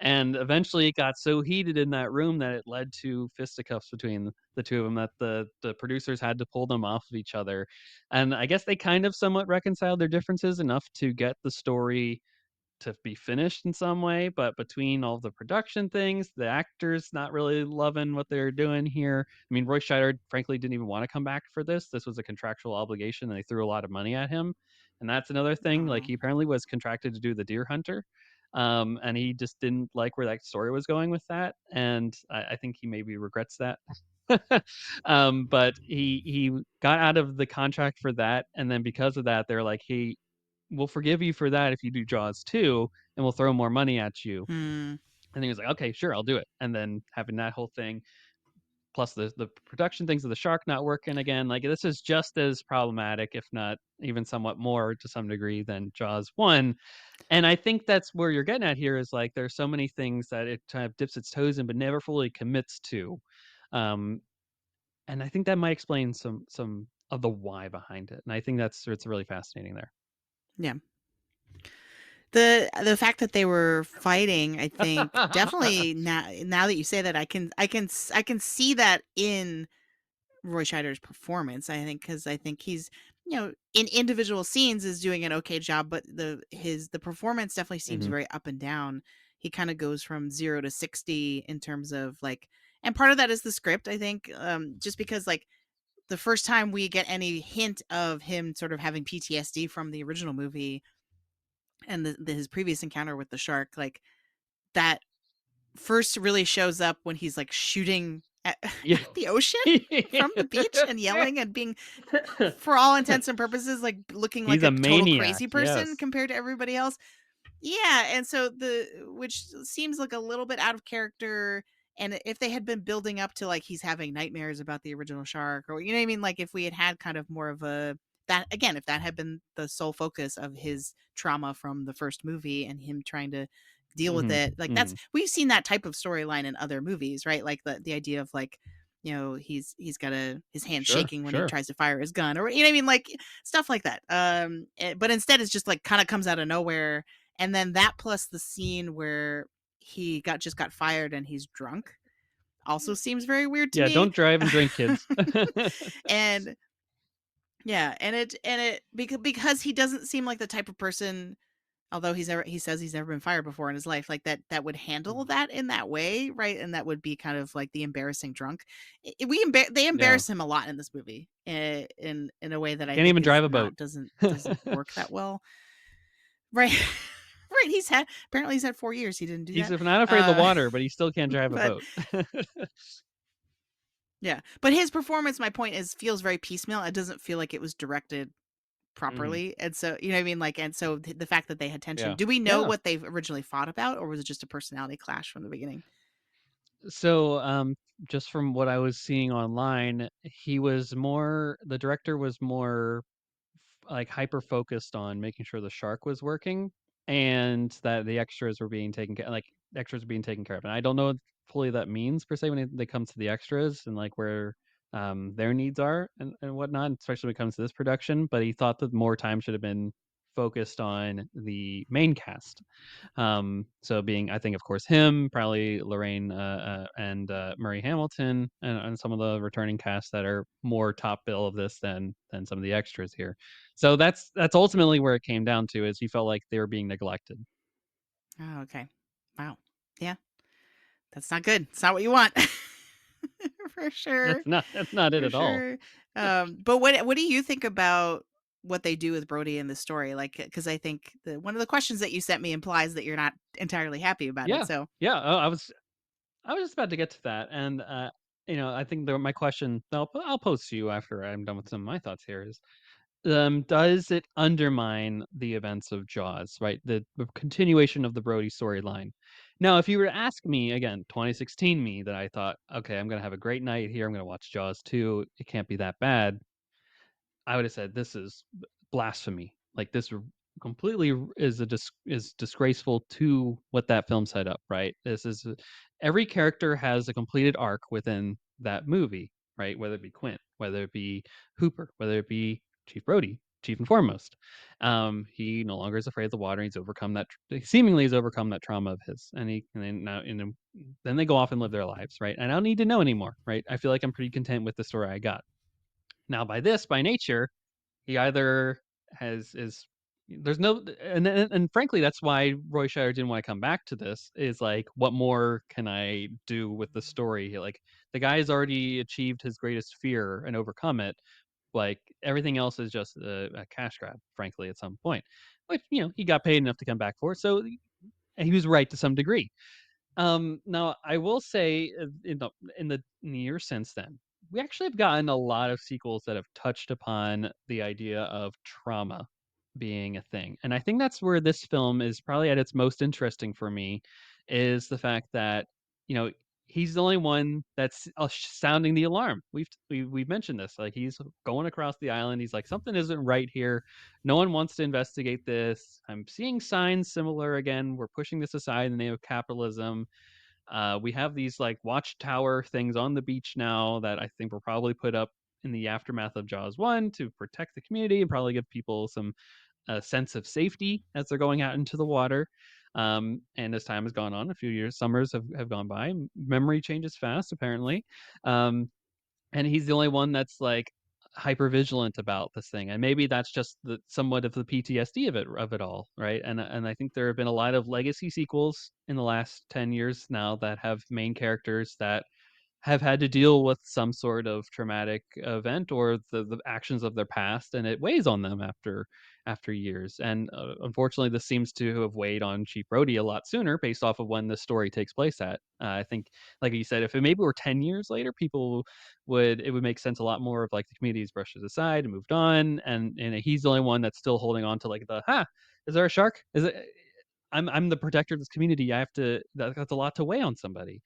A: And eventually it got so heated in that room that it led to fisticuffs between the two of them, that the producers had to pull them off of each other. And I guess they kind of somewhat reconciled their differences enough to get the story to be finished in some way, but between all the production things, the actors not really loving what they're doing here. I mean, Roy Scheider frankly didn't even want to come back for this. This was a contractual obligation, and they threw a lot of money at him. And that's another thing. Like,
B: Oh.
A: he apparently was contracted to do The Deer Hunter, and he just didn't like where that story was going with that. And I think he maybe regrets that. But he got out of the contract for that, and then because of that, they're like, "Hey, we'll forgive you for that if you do Jaws 2, and we'll throw more money at you."
B: Hmm.
A: And he was like, "Okay, sure, I'll do it." And then having that whole thing, plus the production things of the shark not working again, like, this is just as problematic, if not even somewhat more to some degree, than Jaws 1. And I think that's where you're getting at here, is like there's so many things that it kind of dips its toes in but never fully commits to. Um, and I think that might explain some of the why behind it, and I think that's it's really fascinating there.
B: Yeah. The fact that they were fighting, I think definitely now that you say that, I can see that in Roy Scheider's performance. I think because I think he's, in individual scenes is doing an okay job, but the performance definitely seems
A: Mhm,
B: very up and down. He kind of goes from 0 to 60 in terms of like, and part of that is the script. I think, just because like the first time we get any hint of him sort of having PTSD from the original movie and his previous encounter with the shark, like that first really shows up when he's like shooting at,
A: yeah.
B: at the ocean from the beach and yelling and being, for all intents and purposes, like looking like
A: He's
B: a
A: a
B: total
A: maniac,
B: crazy person
A: yes.
B: compared to everybody else. Yeah, and so which seems like a little bit out of character, and if they had been building up to, like, he's having nightmares about the original shark, or you know what I mean? Like, if we had had kind of more of a that again, if that had been the sole focus of his trauma from the first movie and him trying to deal with
A: Mhm,
B: it, like, that's
A: mhm.
B: we've seen that type of storyline in other movies, right? Like, the idea of, like, he's got his hand
A: Sure,
B: shaking when he
A: sure.
B: tries to fire his gun, or you know what I mean? Like, stuff like that. But instead it's just, like, kinda comes out of nowhere, and then that plus the scene where he just got fired and he's drunk also seems very weird to
A: Yeah,
B: me.
A: don't drive and drink, kids.
B: And yeah, and it because he doesn't seem like the type of person, although he says he's never been fired before in his life, like that would handle that in that way, right? And that would be kind of like the embarrassing drunk. They
A: Yeah.
B: embarrass him a lot in this movie, in a way that I
A: Can't
B: think
A: even
B: is
A: drive a boat.
B: not doesn't work that well. Right. Right, he's had 4 years he didn't do
A: He's
B: that.
A: not afraid of the
B: Uh,
A: water, but he still can't drive a
B: but
A: boat.
B: yeah, but his performance, my point is, feels very piecemeal. It doesn't feel like it was directed
A: Mhm.
B: properly, and so, you know what I mean? Like, and so the fact that they had tension,
A: Yeah.
B: do we know
A: Yeah.
B: what they originally fought about, or was it just a personality clash from the beginning?
A: So, just from what I was seeing online, the director was more like hyper focused on making sure the shark was working and that the extras were being extras were being taken care of. And I don't know what fully that means per se when they come to the extras and like where their needs are and whatnot, especially when it comes to this production. But he thought that more time should have been focused on the main cast. So being, I think, of course, him, probably Lorraine and Murray Hamilton, and some of the returning cast that are more top bill of this than some of the extras here. So that's ultimately where it came down to is he felt like they were being neglected.
B: Oh, okay. Wow. Yeah, that's not good. It's not what you want. For sure.
A: That's not it
B: For
A: at all.
B: sure. But what do you think about what they do with Brody in the story? Like, because I think one of the questions that you sent me implies that you're not entirely happy about it.
A: Yeah,
B: So,
A: yeah. I was just about to get to that, and I think my question I'll pose to you after I'm done with some of my thoughts here is does it undermine the events of Jaws, right? The continuation of the Brody storyline. Now, if you were to ask me again, 2016 me, that I thought, okay, I'm gonna have a great night here. I'm gonna watch Jaws 2. It can't be that bad. I would have said this is blasphemy. Like completely is disgraceful to what that film set up, right? Every character has a completed arc within that movie, right? Whether it be Quint, whether it be Hooper, whether it be Chief Brody, chief and foremost. He no longer is afraid of the water. Seemingly he's overcome that trauma of his, and then they go off and live their lives, right? I don't need to know anymore, right? I feel like I'm pretty content with the story I got. Now, by nature, he either has is there's no and frankly, that's why Roy Scheider didn't wanna come back to this, is like, what more can I do with the story? Like, the guy has already achieved his greatest fear and overcome it, like, everything else is just a cash grab, frankly, at some point, which, he got paid enough to come back for, so and he was right to some degree. Now I will say, in the near since then, we actually have gotten a lot of sequels that have touched upon the idea of trauma being a thing. And I think that's where this film is probably at its most interesting for me, is the fact that, you know, he's the only one that's sounding the alarm. We've mentioned this. Like, he's going across the island. He's like, something isn't right here. No one wants to investigate this. I'm seeing signs similar again. We're pushing this aside in the name of capitalism. We have these like watchtower things on the beach now that I think were probably put up in the aftermath of Jaws 1 to protect the community and probably give people some sense of safety as they're going out into the water. And as time has gone on, a few years, summers have gone by. Memory changes fast, apparently. Um, and he's the only one that's like hyper vigilant about this thing. And maybe that's just the somewhat of the PTSD of it all, right? And I think there have been a lot of legacy sequels in the last 10 years now that have main characters that have had to deal with some sort of traumatic event or the actions of their past, and it weighs on them after years. And unfortunately, this seems to have weighed on Chief Brody a lot sooner, based off of when the story takes place at. I think, like you said, if it maybe were 10 years later, people would it would make sense a lot more of like the community's brushed it aside and moved on, and he's the only one that's still holding on to like the is there a shark? Is it? I'm the protector of this community. I have to. That's a lot to weigh on somebody.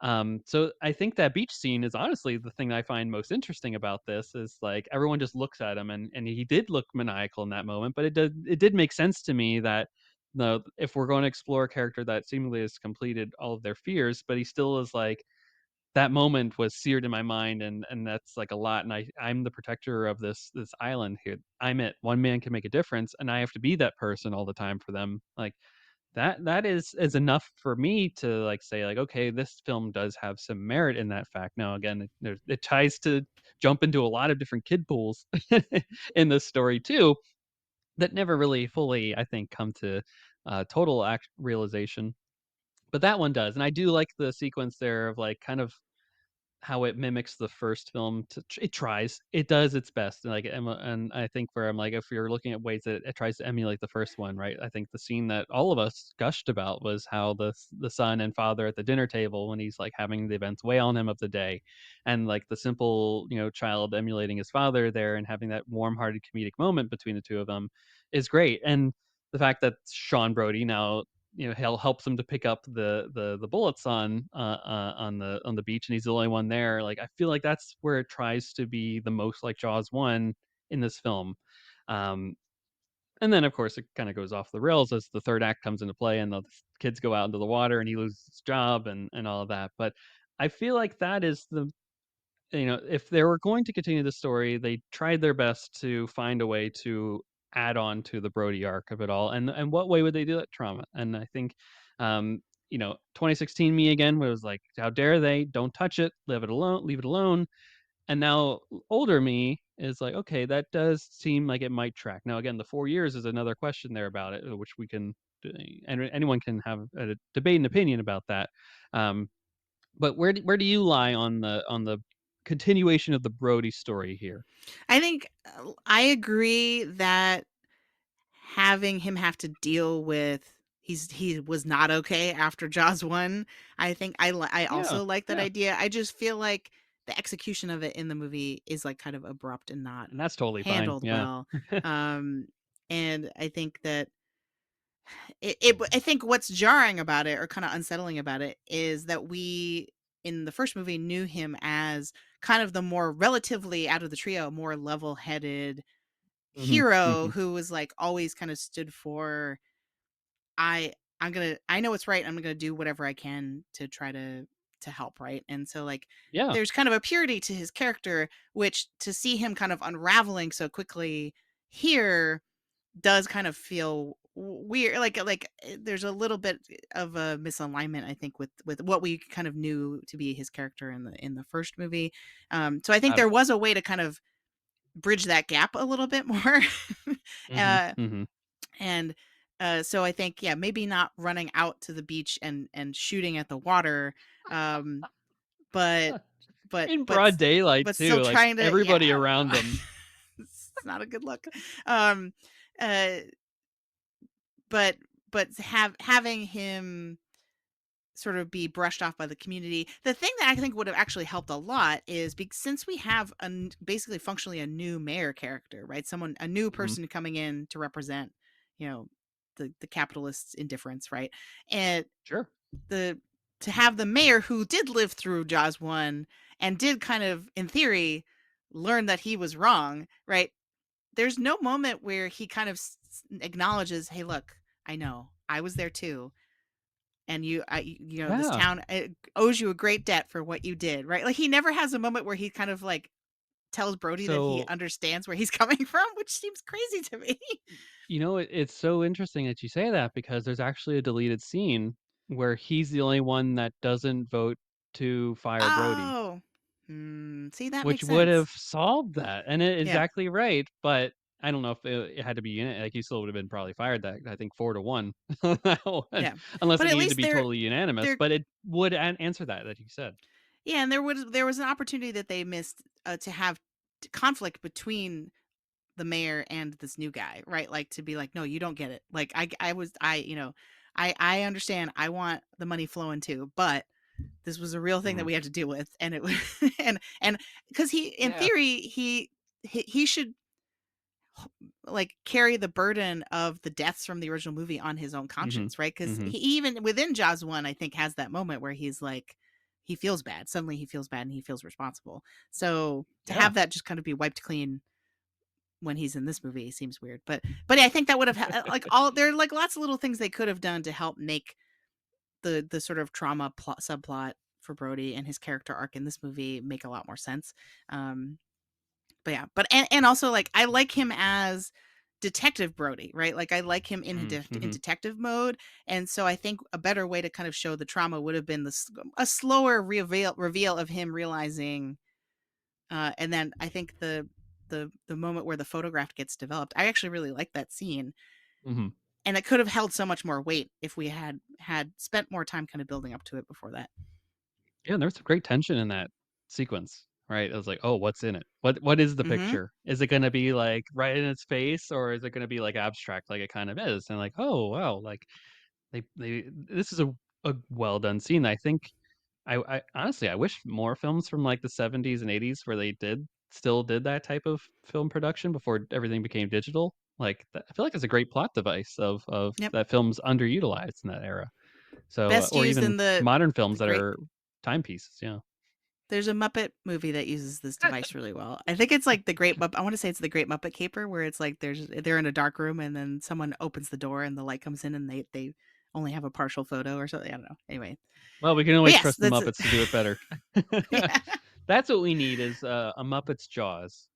A: So I think that beach scene is honestly the thing that I find most interesting about this is like everyone just looks at him and he did look maniacal in that moment, but it did make sense to me that no, if we're going to explore a character that seemingly has completed all of their fears, but he still is like that moment was seared in my mind and that's like a lot. And I'm the protector of this island here. I'm it. One man can make a difference and I have to be that person all the time for them. Like that is enough for me to, like, say, like, "Okay, this film does have some merit in that fact." Now, again, it tries to jump into a lot of different kid pools in this story too, that never really fully, I think, come to, total act realization, but that one does, and I do like the sequence there of, like, kind of how it mimics the first film it tries. It does its best, like, and I think where I'm like, if you're looking at ways that it tries to emulate the first one, right? I think the scene that all of us gushed about was how the son and father at the dinner table when he's, like, having the events weigh on him of the day, and, like, the simple, child emulating his father there and having that warm-hearted comedic moment between the 2 of them is great, and the fact that Sean Brody now helps him to pick up the bullets on the beach, and he's the only one there. Like I feel like that's where it tries to be the most like Jaws 1 in this film. Um, and then of course it kind of goes off the rails as the third act comes into play and the kids go out into the water and he loses his job and all of that. But I feel like that is if they were going to continue the story, they tried their best to find a way to add on to the Brody arc of it all. And what way would they do that? Trauma. And I think, 2016 me again was like, how dare they? Don't touch it. Leave it alone. Leave it alone. And now older me is like, okay, that does seem like it might track. Now again, the 4 years is another question there about it, which we can, and anyone can have a debate and opinion about that. Um, but where do you lie on the continuation of the Brody story here?
B: I think I agree that having him have to deal with he was not okay after Jaws 1. I think I
A: Yeah,
B: also like that
A: yeah,
B: idea. I just feel like the execution of it in the movie is like kind of abrupt and not
A: and that's totally fine,
B: handled
A: yeah.
B: well. Um and I think that I think what's jarring about it or kind of unsettling about it is that we in the first movie knew him as kind of the more relatively out of the trio more level-headed
A: Mhm,
B: hero
A: mhm.
B: who was like always kind of stood for I I know what's right. I'm gonna do whatever I can to try to help, right? And so like
A: Yeah,
B: there's kind of a purity to his character, which to see him kind of unraveling so quickly here does kind of feel weird. There's a little bit of a misalignment, I think, with what we kind of knew to be his character in the first movie. So I think
A: got it.
B: there was a way to kind of bridge that gap a little bit more.
A: Mhm,
B: uh,
A: mhm.
B: and so I think, yeah, maybe not running out to the beach and shooting at the water, um, but but
A: In
B: but
A: broad daylight
B: but still
A: too, like,
B: trying to, yeah,
A: everybody
B: I don't
A: around
B: know.
A: them.
B: It's not a good look. Um, uh, but having him sort of be brushed off by the community. The thing that I think would have actually helped a lot is since we have basically functionally a new mayor character, right? A new
A: Mhm.
B: person coming in to represent, you know, the capitalists' indifference, right? And
A: Sure.
B: the to have the mayor who did live through Jaws 1 and did kind of, in theory, learn that he was wrong, right? There's no moment where he kind of acknowledges, "Hey, look, I know. I was there too. and this
A: Yeah.
B: town owes you a great debt for what you did, right? Like he never has a moment where he kind of like tells Brody that he
A: So,
B: understands where he's coming from, which seems crazy to me.
A: it's so interesting that you say that because there's actually a deleted scene where he's the only one that doesn't vote to fire Brody,
B: Oh, see, that
A: which
B: makes
A: would
B: sense.
A: have solved that. And
B: Yeah,
A: exactly right, but I don't know if it had to be like he still would have been probably fired that I think 4-1 on that one,
B: yeah,
A: unless
B: but
A: it
B: at
A: needed to
B: least
A: be totally unanimous.
B: they're
A: But it would answer that you said.
B: yeah, and there was an opportunity that they missed to have conflict between the mayor and this new guy, right? Like to be like, no, you don't get it. Like I understand. I want the money flowing too, but this was a real thing that
A: Mhm.
B: we had to deal with, and it was and because he, in
A: Yeah.
B: theory, he should like carry the burden of the deaths from the original movie on his own
A: Mhm.
B: conscience, right? Because
A: Mhm.
B: he even within Jaws 1, I think, has that moment where he's like he feels bad. Suddenly he feels bad and he feels responsible. So to
A: Yeah.
B: have that just kind of be wiped clean when he's in this movie seems weird. But I think that would have like all there are like lots of little things they could have done to help make the sort of trauma plot subplot for Brody and his character arc in this movie make a lot more sense. Um, but yeah, and also like I like him as Detective Brody, right? Like I like him in in
A: Mhm.
B: detective mode, and so I think a better way to kind of show the trauma would have been a slower reveal of him realizing, and then I think the moment where the photograph gets developed, I actually really like that scene,
A: Mhm.
B: and it could have held so much more weight if we had spent more time kind of building up to it before that.
A: Yeah, there's some great tension in that sequence, right? I was like, "Oh, what's in it? What is the
B: Mm-hmm.
A: picture? Is it gonna be, like, right in its face, or is it gonna be, like, abstract like it kind of is?" And like, "Oh, wow," like, they this is a well done scene. I think I honestly, I wish more films from, like, the '70s and '80s where they still did that type of film production before everything became digital. Like, that I feel like it's a great plot device of
B: Yep.
A: that film's underutilized in that era. So,
B: Best
A: or
B: used
A: even
B: in
A: modern
B: the
A: films that
B: great
A: are timepieces, yeah.
B: there's a Muppet movie that uses this device really well. I think it's like the Great Mupp I wanna say it's the Great Muppet Caper where it's like they're in a dark room and then someone opens the door and the light comes in and they only have a partial photo or something, I don't know. Anyway.
A: Well, we can
B: But
A: always
B: yes,
A: trust the
B: that's it.
A: Muppets to do it better.
B: Yeah.
A: That's what we need is, a Muppets Jaws,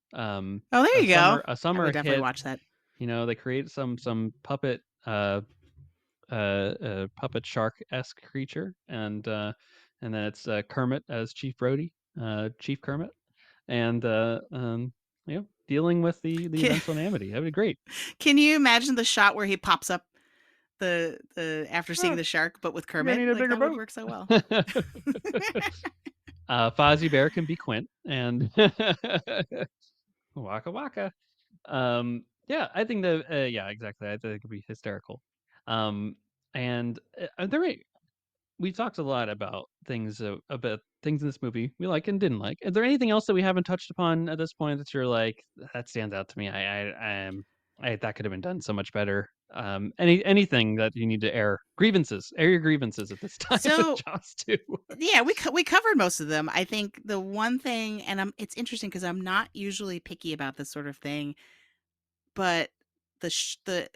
B: Oh, there you go.
A: a
B: I would
A: summer
B: definitely
A: hit,
B: watch that.
A: they create some puppet, puppet shark-esque creature, and then it's, Kermit as Chief Brody, Chief Kermit, and, dealing with the
B: Can
A: eventual Amity. That'd be great.
B: can you imagine the shot where he pops up the after seeing
A: "Ah,
B: the shark, but with
A: we're gonna
B: Kermit?
A: need a
B: Like,
A: bigger
B: that would
A: boat."
B: work so well.
A: Fozzie Bear can be Quint, and Waka Waka. Yeah, I think that, yeah, exactly. I think it could be hysterical. Um, and we talked a lot about things in this movie we like and didn't like. Is there anything else that we haven't touched upon at this point that you're like that stands out to me? That could have been done so much better. Anything that you need to air your grievances at this time with
B: So,
A: Jaws too.
B: yeah, we covered most of them. I think the one thing, and it's interesting because I'm not usually picky about this sort of thing, but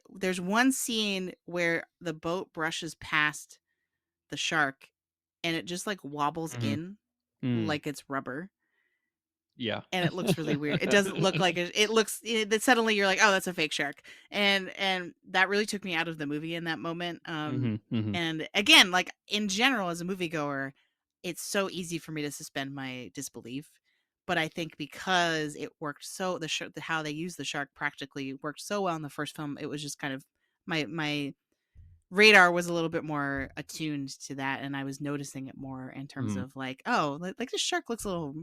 B: there's one scene where the boat brushes past the shark and it just like wobbles
A: Hmm.
B: in
A: Mm,
B: like it's rubber,
A: yeah.
B: and it looks really weird. It doesn't look like it looks that suddenly you're like, "Oh, that's a fake shark." And that really took me out of the movie in that moment.
A: Hmm. Hmm.
B: And again, like in general as a moviegoer, it's so easy for me to suspend my disbelief. But I think because it worked so how they used the shark practically worked so well in the first film, it was just kind of my radar was a little bit more attuned to that, and I was noticing it more in terms
A: Mm,
B: of like, oh, like this shark looks a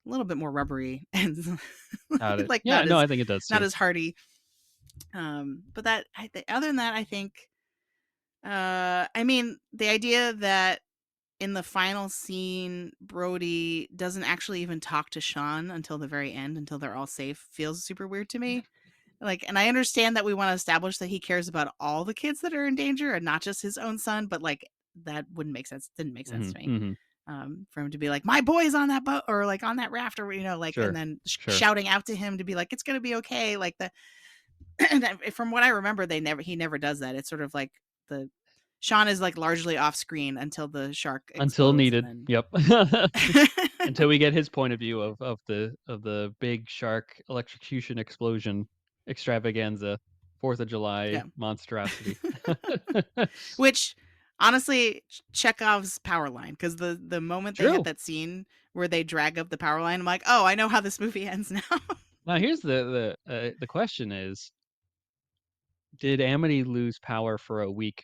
B: little bit more rubbery and
A: got it.
B: like
A: Yeah, no, I think it does
B: not
A: too.
B: as hardy. But other than that, I think I mean the idea that in the final scene Brody doesn't actually even talk to Sean until the very end until they're all safe feels super weird to me. Like, and I understand that we want to establish that he cares about all the kids that are in danger and not just his own son, but like that wouldn't make sense. Didn't make sense
A: Hmm.
B: to me.
A: Hmm.
B: For him to be like, my boy's on that boat or like on that raft or, like, and
A: Sure,
B: then
A: sure.
B: shouting out to him to be like, it's going to be okay. Like from what I remember, he never does that. It's sort of like the Sean is like largely off screen until the shark
A: Until
B: explodes, and
A: needed.
B: then
A: Yep. Until we get his point of view of the big shark electrocution explosion extravaganza, 4th of July
B: yeah.
A: monstrosity.
B: Which honestly, Chekhov's power line, because the moment they hit
A: True.
B: that scene where they drag up the power line, I'm like, oh, I know how this movie ends now.
A: Now here's the question is, did Amity lose power for a week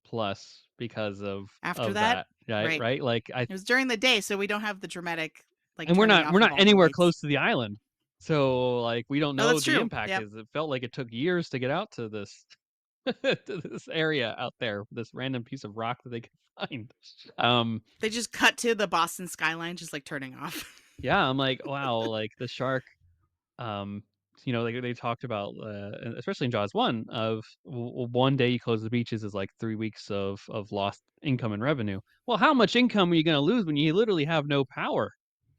A: plus because
B: After
A: of
B: that,
A: that? Right,
B: right?
A: right? Like I
B: It was during the day, so we don't have the dramatic like
A: and we're
B: turning
A: not we're
B: off of
A: not
B: all the
A: anywhere
B: lights.
A: close to the island. So like we don't
B: Oh,
A: know
B: that's
A: the
B: true.
A: impact
B: Yep.
A: is. It felt like it took years to get out to this to this area out there, this random piece of rock that they could find. Um
B: They just cut to the Boston skyline just like turning off.
A: yeah, I'm like, wow, like the shark. Um, like they talked about, especially in Jaws 1, of one day you close the beaches is like 3 weeks of lost income and revenue. Well, how much income are you going to lose when you literally have no power?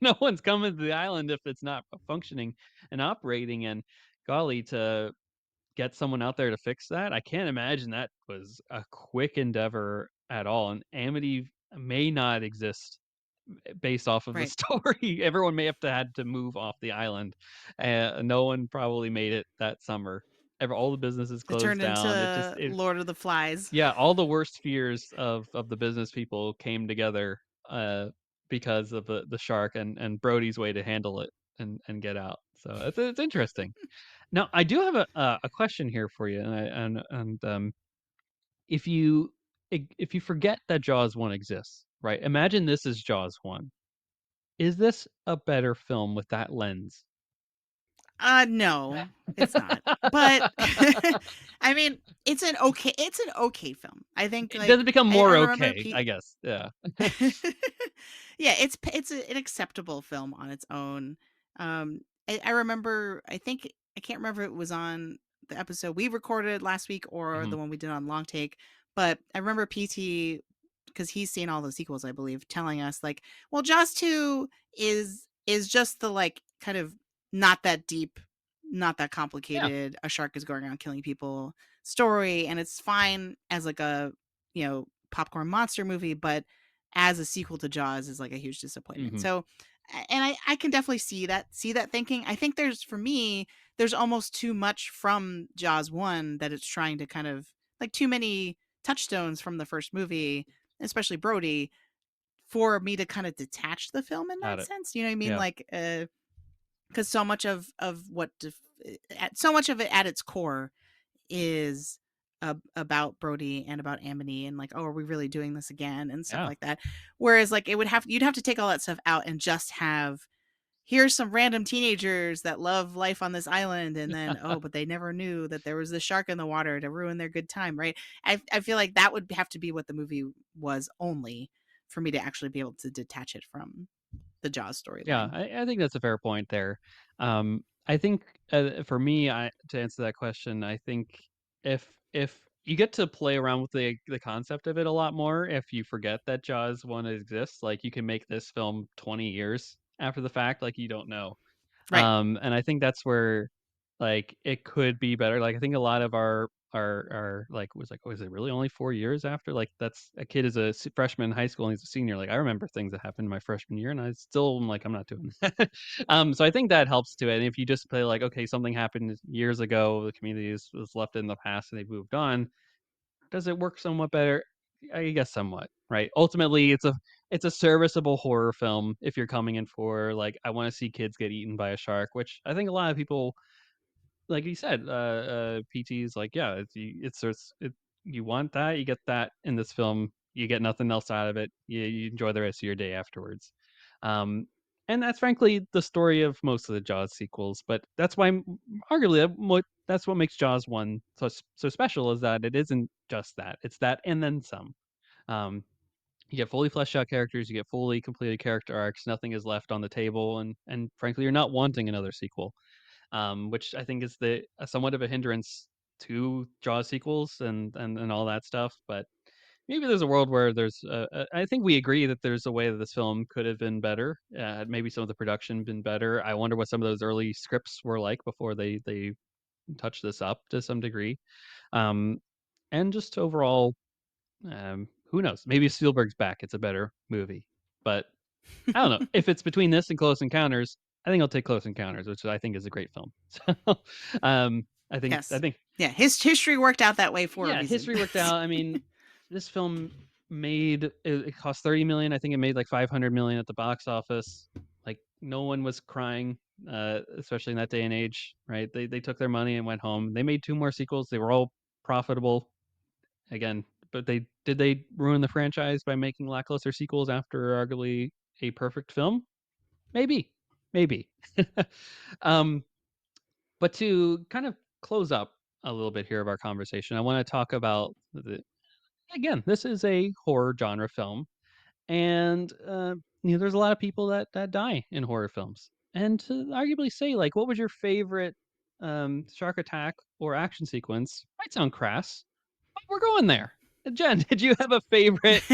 A: No one's coming to the island if it's not functioning and operating. And golly, to get someone out there to fix that, I can't imagine that was a quick endeavor at all. And Amity may not exist based off of the
B: Right.
A: story. Everyone may have had to move off the island. No one probably made it that summer. All the businesses
B: It
A: closed
B: turned
A: down.
B: into Lord of the Flies.
A: Yeah, all the worst fears of the business people came together uh, because of the shark and Brody's way to handle it and get out. So it's interesting. Now I do have a question here for you, and if you if you forget that Jaws 1 exists, right? Imagine this is Jaws 1. Is this a better film with that lens?
B: No, it's not. But I mean, it's an okay film. I think
A: Does it
B: like
A: become
B: I
A: more
B: remember
A: okay, I guess, yeah.
B: yeah, an acceptable film on its own. I remember. I think I can't remember if it was on the episode we recorded last week or the
A: Mhm.
B: one we did on Long Take, but I remember PT because he's seen all the sequels, I believe, telling us like, well, Jaws 2 is just the like kind of not that deep, not that
A: Yeah.
B: complicated. A shark is going around killing people story, and it's fine as like a popcorn monster movie, but as a sequel to Jaws is like a huge disappointment.
A: Mhm.
B: So, and I can definitely see that thinking. I think for me, there's almost too much from Jaws 1 that it's trying to kind of like too many touchstones from the first movie, especially Brody, for me to kind of detach the film in
A: Got
B: that
A: it.
B: sense. You know what I mean?
A: Yeah.
B: Like, because so much of so much of it at its core is about Brody and about Amity and like, oh, are we really doing this again and stuff
A: Yeah.
B: like that. Whereas like you'd have to take all that stuff out and just have here's some random teenagers that love life on this island, and then oh, but they never knew that there was a shark in the water to ruin their good time, right? I feel like that would have to be what the movie was only for me to actually be able to detach it from the Jaws
A: Yeah,
B: storyline.
A: I think that's a fair point there. I think, for me, I to answer that question, I think if you get to play around with the concept of it a lot more, if you forget that Jaws 1 exists, like, you can make this film 20 years after the fact, like, you don't know.
B: Right.
A: And I think that's where, like, it could be better. Like, I think a lot of our like, "Was it really only 4 years after?" Like, that's a kid is a freshman in high school and he's a senior. Like, I remember things that happened in my freshman year, and I still am like, "I'm not doing that." So I think that helps to it, and if you just play like, "Okay, something happened years ago, the community is left in the past, and they've moved on." Does it work somewhat better? I guess somewhat, right? Ultimately, it's a serviceable horror film if you're coming in for, like, I wanna see kids get eaten by a shark, which I think a lot of people, like you said, PT is like, yeah, you want that, you get that in this film, you get nothing else out of it, you enjoy the rest of your day afterwards. Um, and that's frankly the story of most of the Jaws sequels, but that's why arguably that's what makes Jaws 1 so special is that it isn't just that. It's that and then some. Um, you get fully fleshed out characters, you get fully completed character arcs, nothing is left on the table, and frankly, you're not wanting another sequel, which I think is the somewhat of a hindrance to Jaws sequels and all that stuff. But maybe there's a world where I think we agree that there's a way that this film could have been better. Maybe some of the production been better. I wonder what some of those early scripts were like before they touched this up to some degree. Um, and just overall. Who knows? Maybe Spielberg's back. It's a better movie, but I don't know. If it's between this and Close Encounters, I think I'll take Close Encounters, which I think is a great film. So, I
B: Yes.
A: think
B: Yeah, his history worked out that way for a
A: yeah,
B: reason.
A: history worked out. I mean, this film it cost 30 million. I think it made like 500 million at the box office. Like no one was crying, especially in that day and age, right? They took their money and went home. They made two more sequels. They were all profitable again, but they ruin the franchise by making lackluster sequels after arguably a perfect film? Maybe, maybe. um, but to kind of close up a little bit here of our conversation, I want to talk about again. This is a horror genre film, and there's a lot of people that die in horror films. And to arguably say, like, what was your favorite shark attack or action sequence? Might sound crass, but we're going there. Jen, did you have a favorite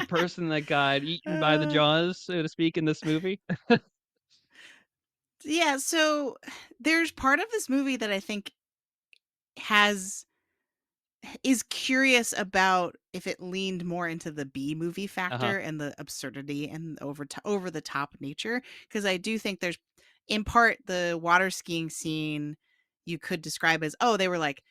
A: person that got eaten by the
B: Uh,
A: jaws, so to speak, in this movie?
B: yeah, so there's part of this movie that I think has is curious about if it leaned more into the B movie
A: Uh huh.
B: factor and the absurdity and over the top nature, because I do think there's in part the water skiing scene you could describe as, oh, they were like,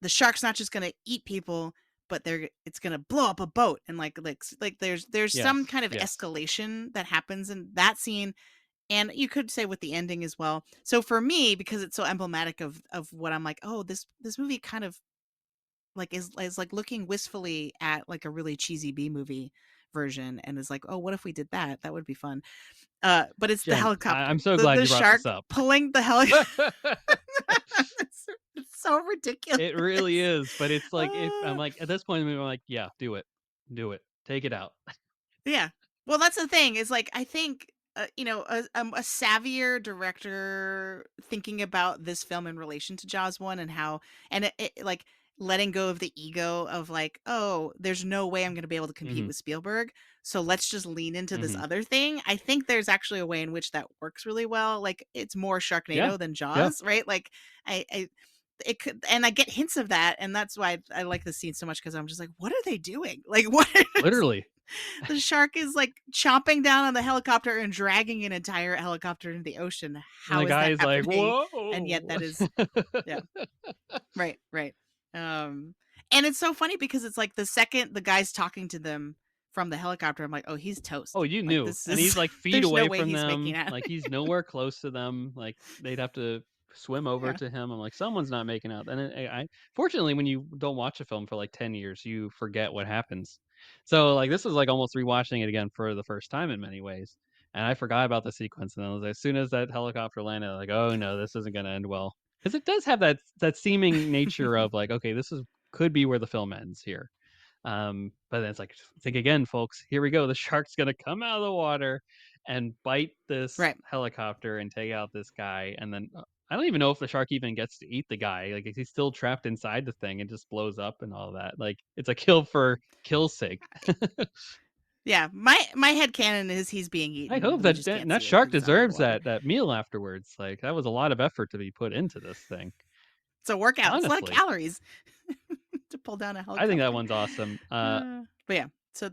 B: the shark's not just gonna eat people, but it's gonna blow up a boat, and there's some
A: Yes.
B: kind of
A: Yes.
B: escalation that happens in that scene, and you could say with the ending as well. So for me, because it's so emblematic of what I'm like, oh, this movie kind of like is like looking wistfully at like a really cheesy B movie version, and is like, oh, what if we did that? That would be fun. But it's the
A: Jen,
B: helicopter,
A: I'm so
B: the
A: glad
B: the
A: you brought this
B: shark
A: up.
B: pulling the it's so ridiculous.
A: It really is, but it's like if I'm
B: Uh,
A: like at this point, I'm like, yeah, do it, take it out.
B: Yeah. Well, that's the thing is like I think a savvier director thinking about this film in relation to Jaws 1 and how and like letting go of the ego of like, oh, there's no way I'm going to be able to compete
A: Hmm.
B: with Spielberg, so let's just lean into this
A: Hmm.
B: other thing. I think there's actually a way in which that works really well. Like it's more
A: Yeah,
B: Sharknado than
A: yeah,
B: Jaws, right? Like I it could, and I get hints of that, and that's why I like the scene so much because I'm just like, what are they doing? Like, what is
A: literally.
B: the shark is like chomping down on the helicopter and dragging an entire helicopter into the ocean.
A: And
B: How
A: the
B: is that
A: guy is like,
B: happening? And yet
A: whoa.
B: that is, yeah, right, right. Um, and it's so funny because it's like the second the guy's talking to them from the helicopter, I'm like, oh, he's
A: Oh,
B: toast.
A: you
B: Like
A: knew,
B: this
A: and he's
B: is,
A: like feet
B: there's no
A: away
B: way
A: from
B: he's making
A: them.
B: out.
A: Like he's nowhere close to them. Like they'd have to swim over
B: Yeah,
A: to him. I'm like, someone's not making out. And I fortunately, when you don't watch a film for like 10 years, you forget what happens. So like this was like almost rewatching it again for the first time in many ways. And I forgot about the sequence. And I was as soon as that helicopter landed, like, oh no, this isn't going to end well because it does have that seeming nature of like, okay, this is could be where the film ends here. But then it's like, think again, folks. Here we go. The shark's gonna come out of the water and bite this
B: right.
A: helicopter and take out this guy. And then I don't even know if the shark even gets to eat the guy. Like he's still trapped inside the thing and just blows up and all that. Like it's a kill for kill's sake.
B: Yeah, my head canon is he's being
A: I
B: eaten
A: hope
B: and we
A: that
B: just can't
A: that
B: see it
A: shark
B: because he's under the
A: deserves
B: water.
A: that meal afterwards. Like that was a lot of effort to be put into this thing.
B: It's a workout. It's a lot of
A: Honestly,
B: calories to pull down a
A: I think that
B: helicopter.
A: one's awesome.
B: But yeah, so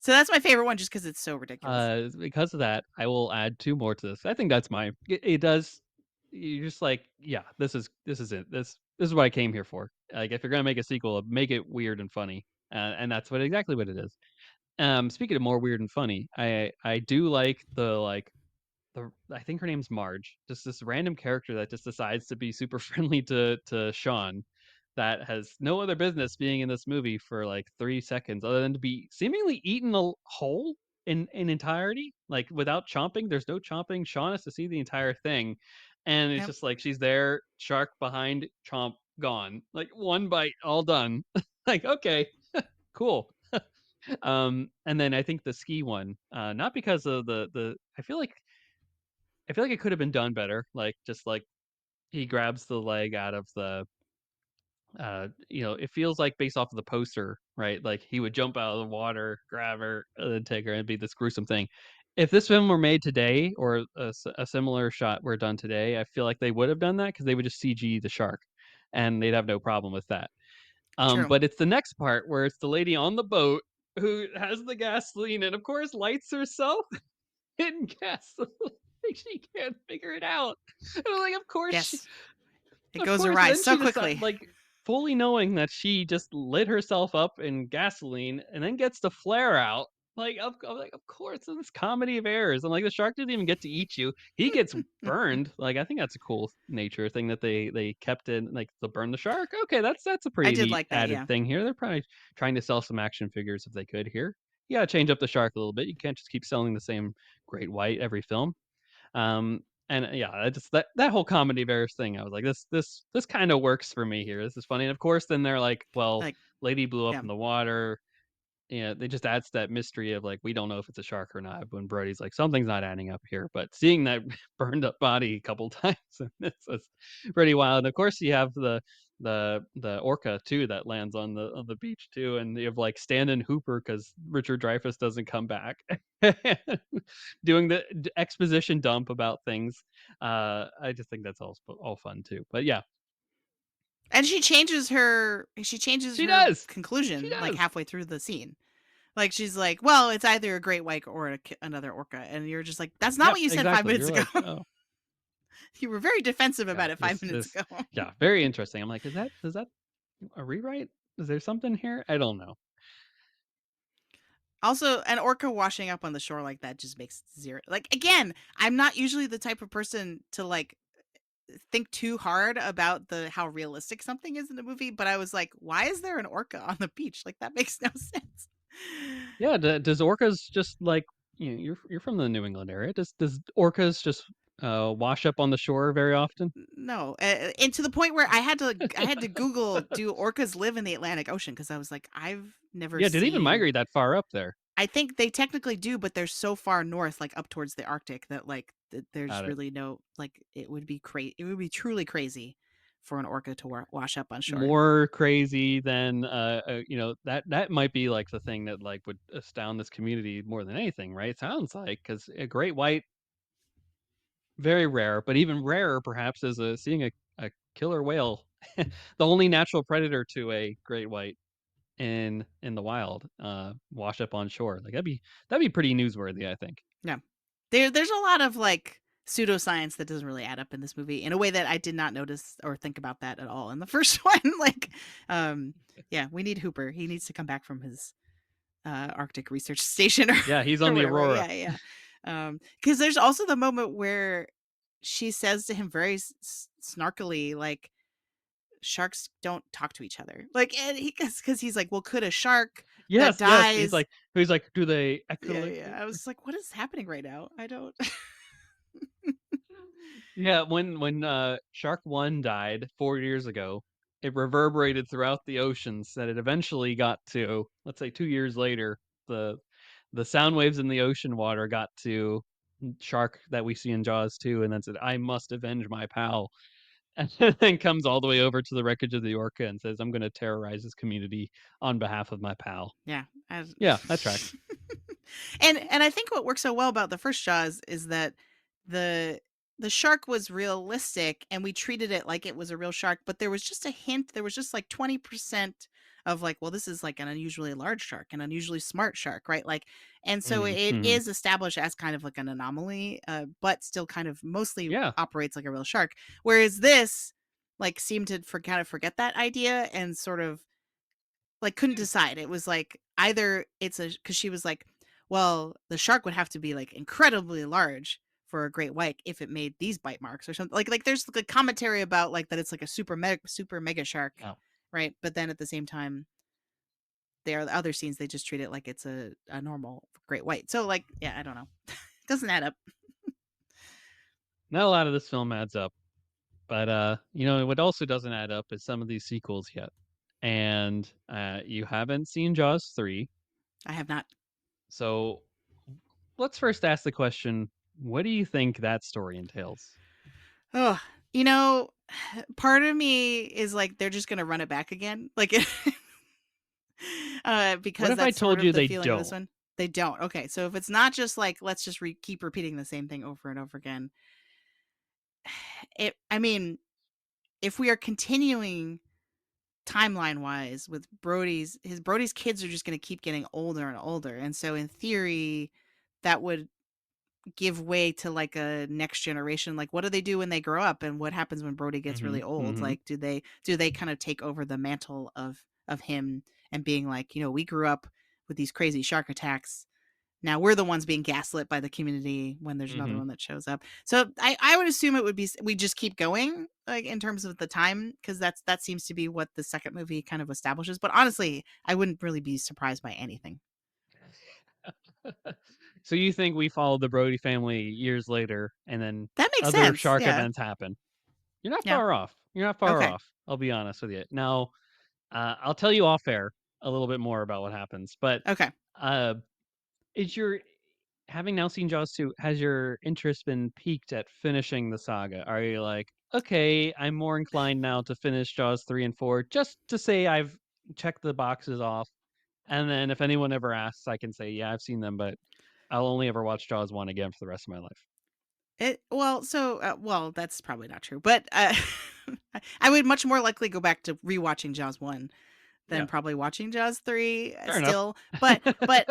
B: that's my favorite one just because it's so ridiculous.
A: Because of that, I will add 2 more to this. I think that's my it does you're just like, "Yeah, this is it. This is what I came here for." Like, if you're gonna make a sequel, make it weird and funny, and that's exactly what it is. Speaking of more weird and funny, I do like I think her name's Marge, just this random character that just decides to be super friendly to Sean, that has no other business being in this movie for like 3 seconds other than to be seemingly eaten whole in entirety, like without chomping. There's no chomping. Sean has to see the entire thing, and it's
B: Yep.
A: just like she's there, shark behind, chomp, gone. Like one bite, all done. Like okay, cool. And then I think the ski one, not because of the I feel like it could have been done better. Like just like he grabs the leg out of the it feels like based off of the poster, right? Like he would jump out of the water, grab her, and then take her and be this gruesome thing. If this film were made today or a similar shot were done today, I feel like they would have done that because they would just CG the shark and they'd have no problem with that.
B: True.
A: But it's the next part where it's the lady on the boat who has the gasoline and, of course, lights herself in gasoline. She can't figure it out. And I'm like,
B: Yes. It
A: of
B: goes
A: course,
B: awry
A: then
B: so
A: she decides,
B: quickly.
A: like, fully knowing that she just lit herself up in gasoline and then gets the flare out. Like, I'm like, of course, in this comedy of errors. I'm like, the shark didn't even get to eat you. He gets burned. Like, I think that's a cool nature thing that they kept in, like, to burn the shark. Okay, that's a
B: I
A: pretty
B: did
A: neat
B: like that,
A: added
B: yeah.
A: thing here. They're probably trying to sell some action figures if they could here. You gotta change up the shark a little bit. You can't just keep selling the same great white every film. And yeah, I just that whole comedy bears thing, I was like, this kind of works for me here. This is funny. And of course, then they're like, well,
B: Like,
A: lady blew up
B: yeah.
A: in the water. Yeah, they just adds that mystery of like we don't know if it's a shark or not. When Brody's like something's not adding up here, but seeing that burned up body a couple times, it's pretty wild. And of course, you have the orca too that lands on the beach too, and you have like Stanton Hooper because Richard Dreyfuss doesn't come back, doing the exposition dump about things. I just think that's all fun too. But yeah,
B: And she changes
A: she
B: her
A: does, she
B: conclusion, like,
A: does.
B: halfway through the scene. Like, she's like, "Well, it's either a great white or another orca," and you're just like, "That's not
A: Yep,
B: what you said 5
A: exactly.
B: minutes
A: You're
B: ago."
A: like, oh.
B: You were very defensive
A: Yeah,
B: about it 5 minutes
A: this
B: ago.
A: yeah, very interesting. I'm like, is that a rewrite? Is there something here? I don't know.
B: Also, an orca washing up on the shore like that just makes zero, like, again, I'm not usually the type of person to, like, think too hard about the how realistic something is in a movie, but I was like, "Why is there an orca on the beach?" Like, that makes no sense.
A: Yeah, does orcas just like you're from the New England area? Does orcas just wash up on the shore very often?
B: No, and to the point where I had to Google, "Do orcas live in the Atlantic Ocean?" Because I was like, "I've never
A: Yeah, did they even
B: seen."
A: migrate that far up there?
B: I think they technically do, but they're so far north, like, up towards the Arctic that, like, there's
A: Got it.
B: really no, like, it would be truly crazy for an orca to wash up on shore.
A: More crazy than that might be like the thing that like would astound this community more than anything, right? Sounds like because a great white very rare, but even rarer perhaps is seeing a killer whale, the only natural predator to a great white in the wild, wash up on shore. Like that'd be pretty newsworthy, I think.
B: Yeah. There's a lot of, like, pseudoscience that doesn't really add up in this movie in a way that I did not notice or think about that at all in the first one. Like, um, yeah, we need Hooper. He needs to come back from his Arctic research station or,
A: Yeah, he's on
B: or
A: the
B: whatever.
A: Aurora.
B: Yeah, yeah. Because there's also the moment where she says to him very snarkily, like, sharks don't talk to each other. Like, and because he's like, well, could a shark that
A: Yes, yes.
B: dies?
A: He's like, do they
B: Yeah,
A: echolocate?
B: yeah. I was like, what is happening right now? I don't.
A: Yeah, when Shark 1 died 4 years ago, it reverberated throughout the oceans that it eventually got to, let's say 2 years later, the the sound waves in the ocean water got to shark that we see in Jaws 2 and then said, "I must avenge my pal." And then comes all the way over to the wreckage of the Orca and says, "I'm gonna terrorize this community on behalf of my pal."
B: Yeah.
A: Yeah, that tracks.
B: And I think what works so well about the first Jaws is that the the shark was realistic and we treated it like it was a real shark, but there was just a hint, there was just like 20% of like, well, this is like an unusually large shark, an unusually smart shark, right? Like, and so
A: Mhm,
B: it
A: mhm.
B: is established as kind of like an anomaly, but still kind of mostly
A: Yeah.
B: operates like a real shark. Whereas this like seemed to kind of forget that idea and sort of like, couldn't decide. It was like, either it's a, because she was like, "Well, the shark would have to be, like, incredibly large for a great white if it made these bite marks," or something. Like, there's, like, commentary about, like, that it's, like, a super mega shark,
A: Yeah.
B: right? But then at the same time, there are the other scenes, they just treat it like it's a normal great white. So, like, yeah, I don't know. It doesn't add up.
A: Not a lot of this film adds up. But, what also doesn't add up is some of these sequels yet. And, you haven't seen Jaws 3,
B: I have not.
A: so let's first ask the question, what do you think that story entails?
B: Oh, you know, part of me is like, they're just gonna run it back again. Like,
A: What
B: because
A: if I
B: that's sort
A: told
B: of
A: you
B: the
A: they
B: feeling of this
A: don't?
B: one. They don't. Okay, so if it's not just like, let's just keep repeating the same thing over and over again. I mean, if we are continuing timeline wise with Brody's kids are just going to keep getting older and older, and so in theory that would give way to like a next generation. Like, what do they do when they grow up, and what happens when Brody gets
A: Mhm,
B: really old?
A: mhm.
B: Like, do they kind of take over the mantle of him and being like, we grew up with these crazy shark attacks, now we're the ones being gaslit by the community when there's another
A: Mhm.
B: one that shows up. So I would assume it would be we just keep going, like, in terms of the time, because that seems to be what the second movie kind of establishes. But honestly, I wouldn't really be surprised by anything.
A: So you think we follow the Brody family years later, and then
B: That makes
A: other
B: sense.
A: shark
B: Yeah.
A: events happen? You're not
B: Yeah.
A: far off. You're not far
B: Okay.
A: off. I'll be honest with you. Now, I'll tell you off air a little bit more about what happens, but,
B: Okay.
A: uh, is your having now seen Jaws 2, has your interest been piqued at finishing the saga? Are you like, "Okay, I'm more inclined now to finish Jaws 3 and 4 just to say I've checked the boxes off, and then if anyone ever asks, I can say, 'Yeah, I've seen them, but I'll only ever watch Jaws 1 again for the rest of my life.'"
B: Well, that's probably not true, but I would much more likely go back to rewatching Jaws 1 than
A: Yeah,
B: probably watching Jaws 3,
A: fair enough.
B: still. But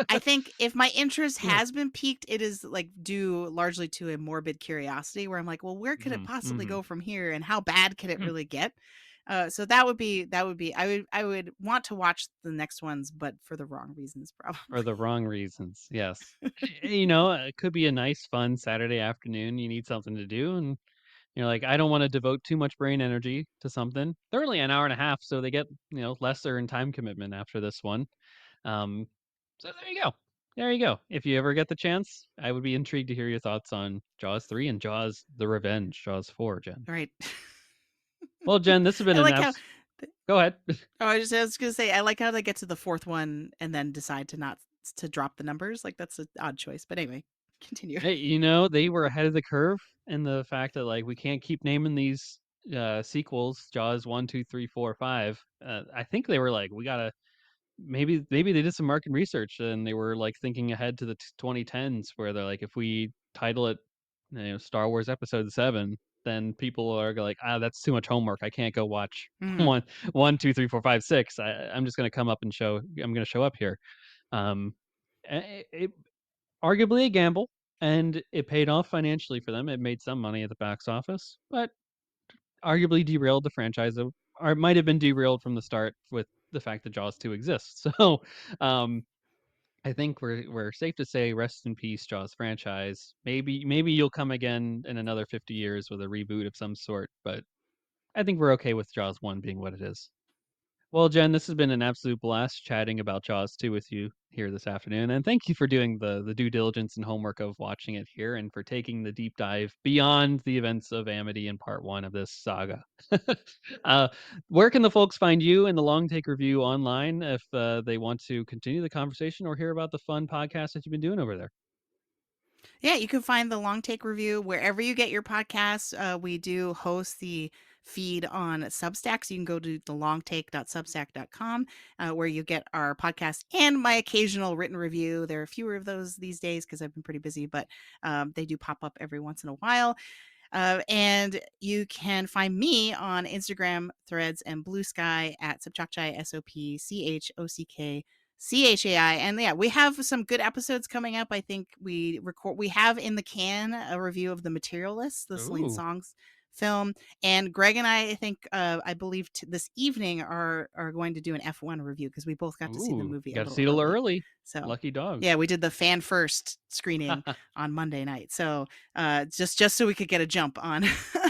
B: I think if my interest
A: Yeah.
B: has been piqued, it is like due largely to a morbid curiosity where I'm like, well, where could it
A: Mhm,
B: possibly
A: mhm.
B: go from here, and how bad could it really get? So that would be I would want to watch the next ones, but for the wrong reasons,
A: For
B: probably.
A: the wrong reasons, yes. It could be a nice, fun Saturday afternoon, you need something to do, and you're like, "I don't wanna devote too much brain energy to something." They're only an hour and a half, so they get, lesser in time commitment after this one. Um, so there you go. There you go. If you ever get the chance, I would be intrigued to hear your thoughts on Jaws 3 and Jaws: The Revenge, Jaws 4, Jen.
B: Right.
A: Well, Jen, this has been
B: I
A: an
B: like how.
A: abs Go ahead.
B: Oh, I was gonna say I like how they get to the fourth one and then decide to not to drop the numbers. Like, that's an odd choice. But anyway, continue.
A: Hey, they were ahead of the curve in the fact that, like, we can't keep naming these, sequels, Jaws 1, 2, 3, 4, 5. I think they were like, "We gotta." Maybe they did some market research and they were, like, thinking ahead to the 2010s where they're like, "If we title it, Star Wars Episode 7, then people are like, ah, that's too much homework. I can't go watch
B: Mhm.
A: one, 1, 2, 3, 4, 5, 6. I'm just gonna come up and I'm gonna show up here." Um, it arguably a gamble, and it paid off financially for them. It made some money at the box office, but arguably derailed the franchise, or it might have been derailed from the start with the fact that Jaws 2 exists. So, um, I think we're safe to say rest in peace, Jaws franchise. Maybe you'll come again in another 50 years with a reboot of some sort, but I think we're okay with Jaws 1 being what it is. Well, Jen, this has been an absolute blast chatting about Jaws 2 with you here this afternoon, and thank you for doing the due diligence and homework of watching it here, and for taking the deep dive beyond the events of Amity in part one of this saga. uh, where can the folks find you and the Long Take Review online if they want to continue the conversation or hear about the fun podcast that you've been doing over there?
B: Yeah, you can find the Long Take Review wherever you get your podcasts. We do host the feed on Substack, so you can go to thelongtake.substack.com, where you get our podcast and my occasional written review. There are fewer of those these days because I've been pretty busy, but they do pop up every once in a while. And you can find me on Instagram, Threads, and Blue Sky at Sopchockchai, Sopchockchai. And yeah, we have some good episodes coming up. I think we have in the can a review of The Materialists, the Celine
A: Ooh,
B: Songs film. And Greg and I think, I believe this evening are going to do an F1 review because we both got to see the
A: ooh,
B: movie a
A: got to
B: little
A: see it a little
B: early.
A: early.
B: So
A: Lucky
B: yeah,
A: dogs.
B: we did the fan first screening on Monday night. So just so we could get a jump on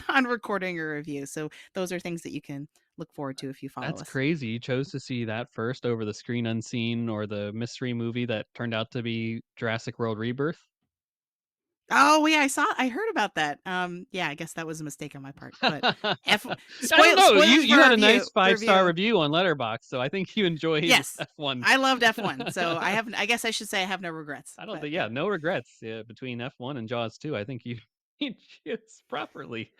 B: on recording a review. So those are things that you can look forward to if you follow
A: That's
B: us.
A: crazy. You chose to see that first over the Screen Unseen or the mystery movie that turned out to be Jurassic World Rebirth?
B: Oh yeah, I heard about that. Yeah, I guess that was a mistake on my part. But F
A: I don't know. You
B: spoilers for
A: you
B: our
A: had a
B: review
A: nice five-star
B: review.
A: review on Letterboxd, so I think you enjoyed
B: Yes.
A: F1.
B: I loved F1. So I guess I should say I have no regrets.
A: I don't
B: But
A: think,
B: yeah.
A: yeah, no regrets, yeah, between F1 and Jaws 2. I think you you chose properly.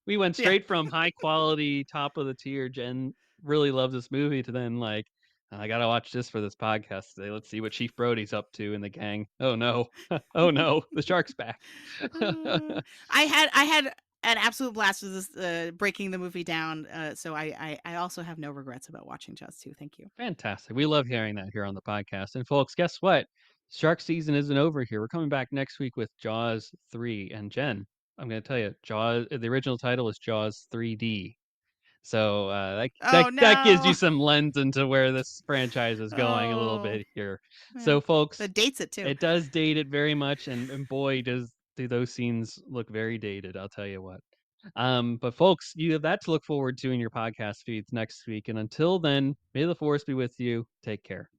A: We went
B: Yeah.
A: straight from high quality, top of the tier, Jen really loves this movie, to then, like, I gotta watch this for this podcast today. Let's see what Chief Brody's up to in the gang. Oh no. Oh no, the shark's back.
B: Uh, I had an absolute blast with this, breaking the movie down. So I also have no regrets about watching Jaws 2. Thank you.
A: Fantastic. We love hearing that here on the podcast. And folks, guess what? Shark season isn't over here. We're coming back next week with Jaws 3. And Jen, I'm going to tell you, Jaws, the original title is Jaws 3D. So
B: Oh
A: that gives you
B: no.
A: some lens into where this franchise is going a little
B: Oh
A: bit here.
B: yeah.
A: So folks,
B: That dates it too.
A: it does date it very much, and boy do those scenes look very dated, I'll tell you what. But folks, you have that to look forward to in your podcast feeds next week. And until then, may the force be with you. Take care.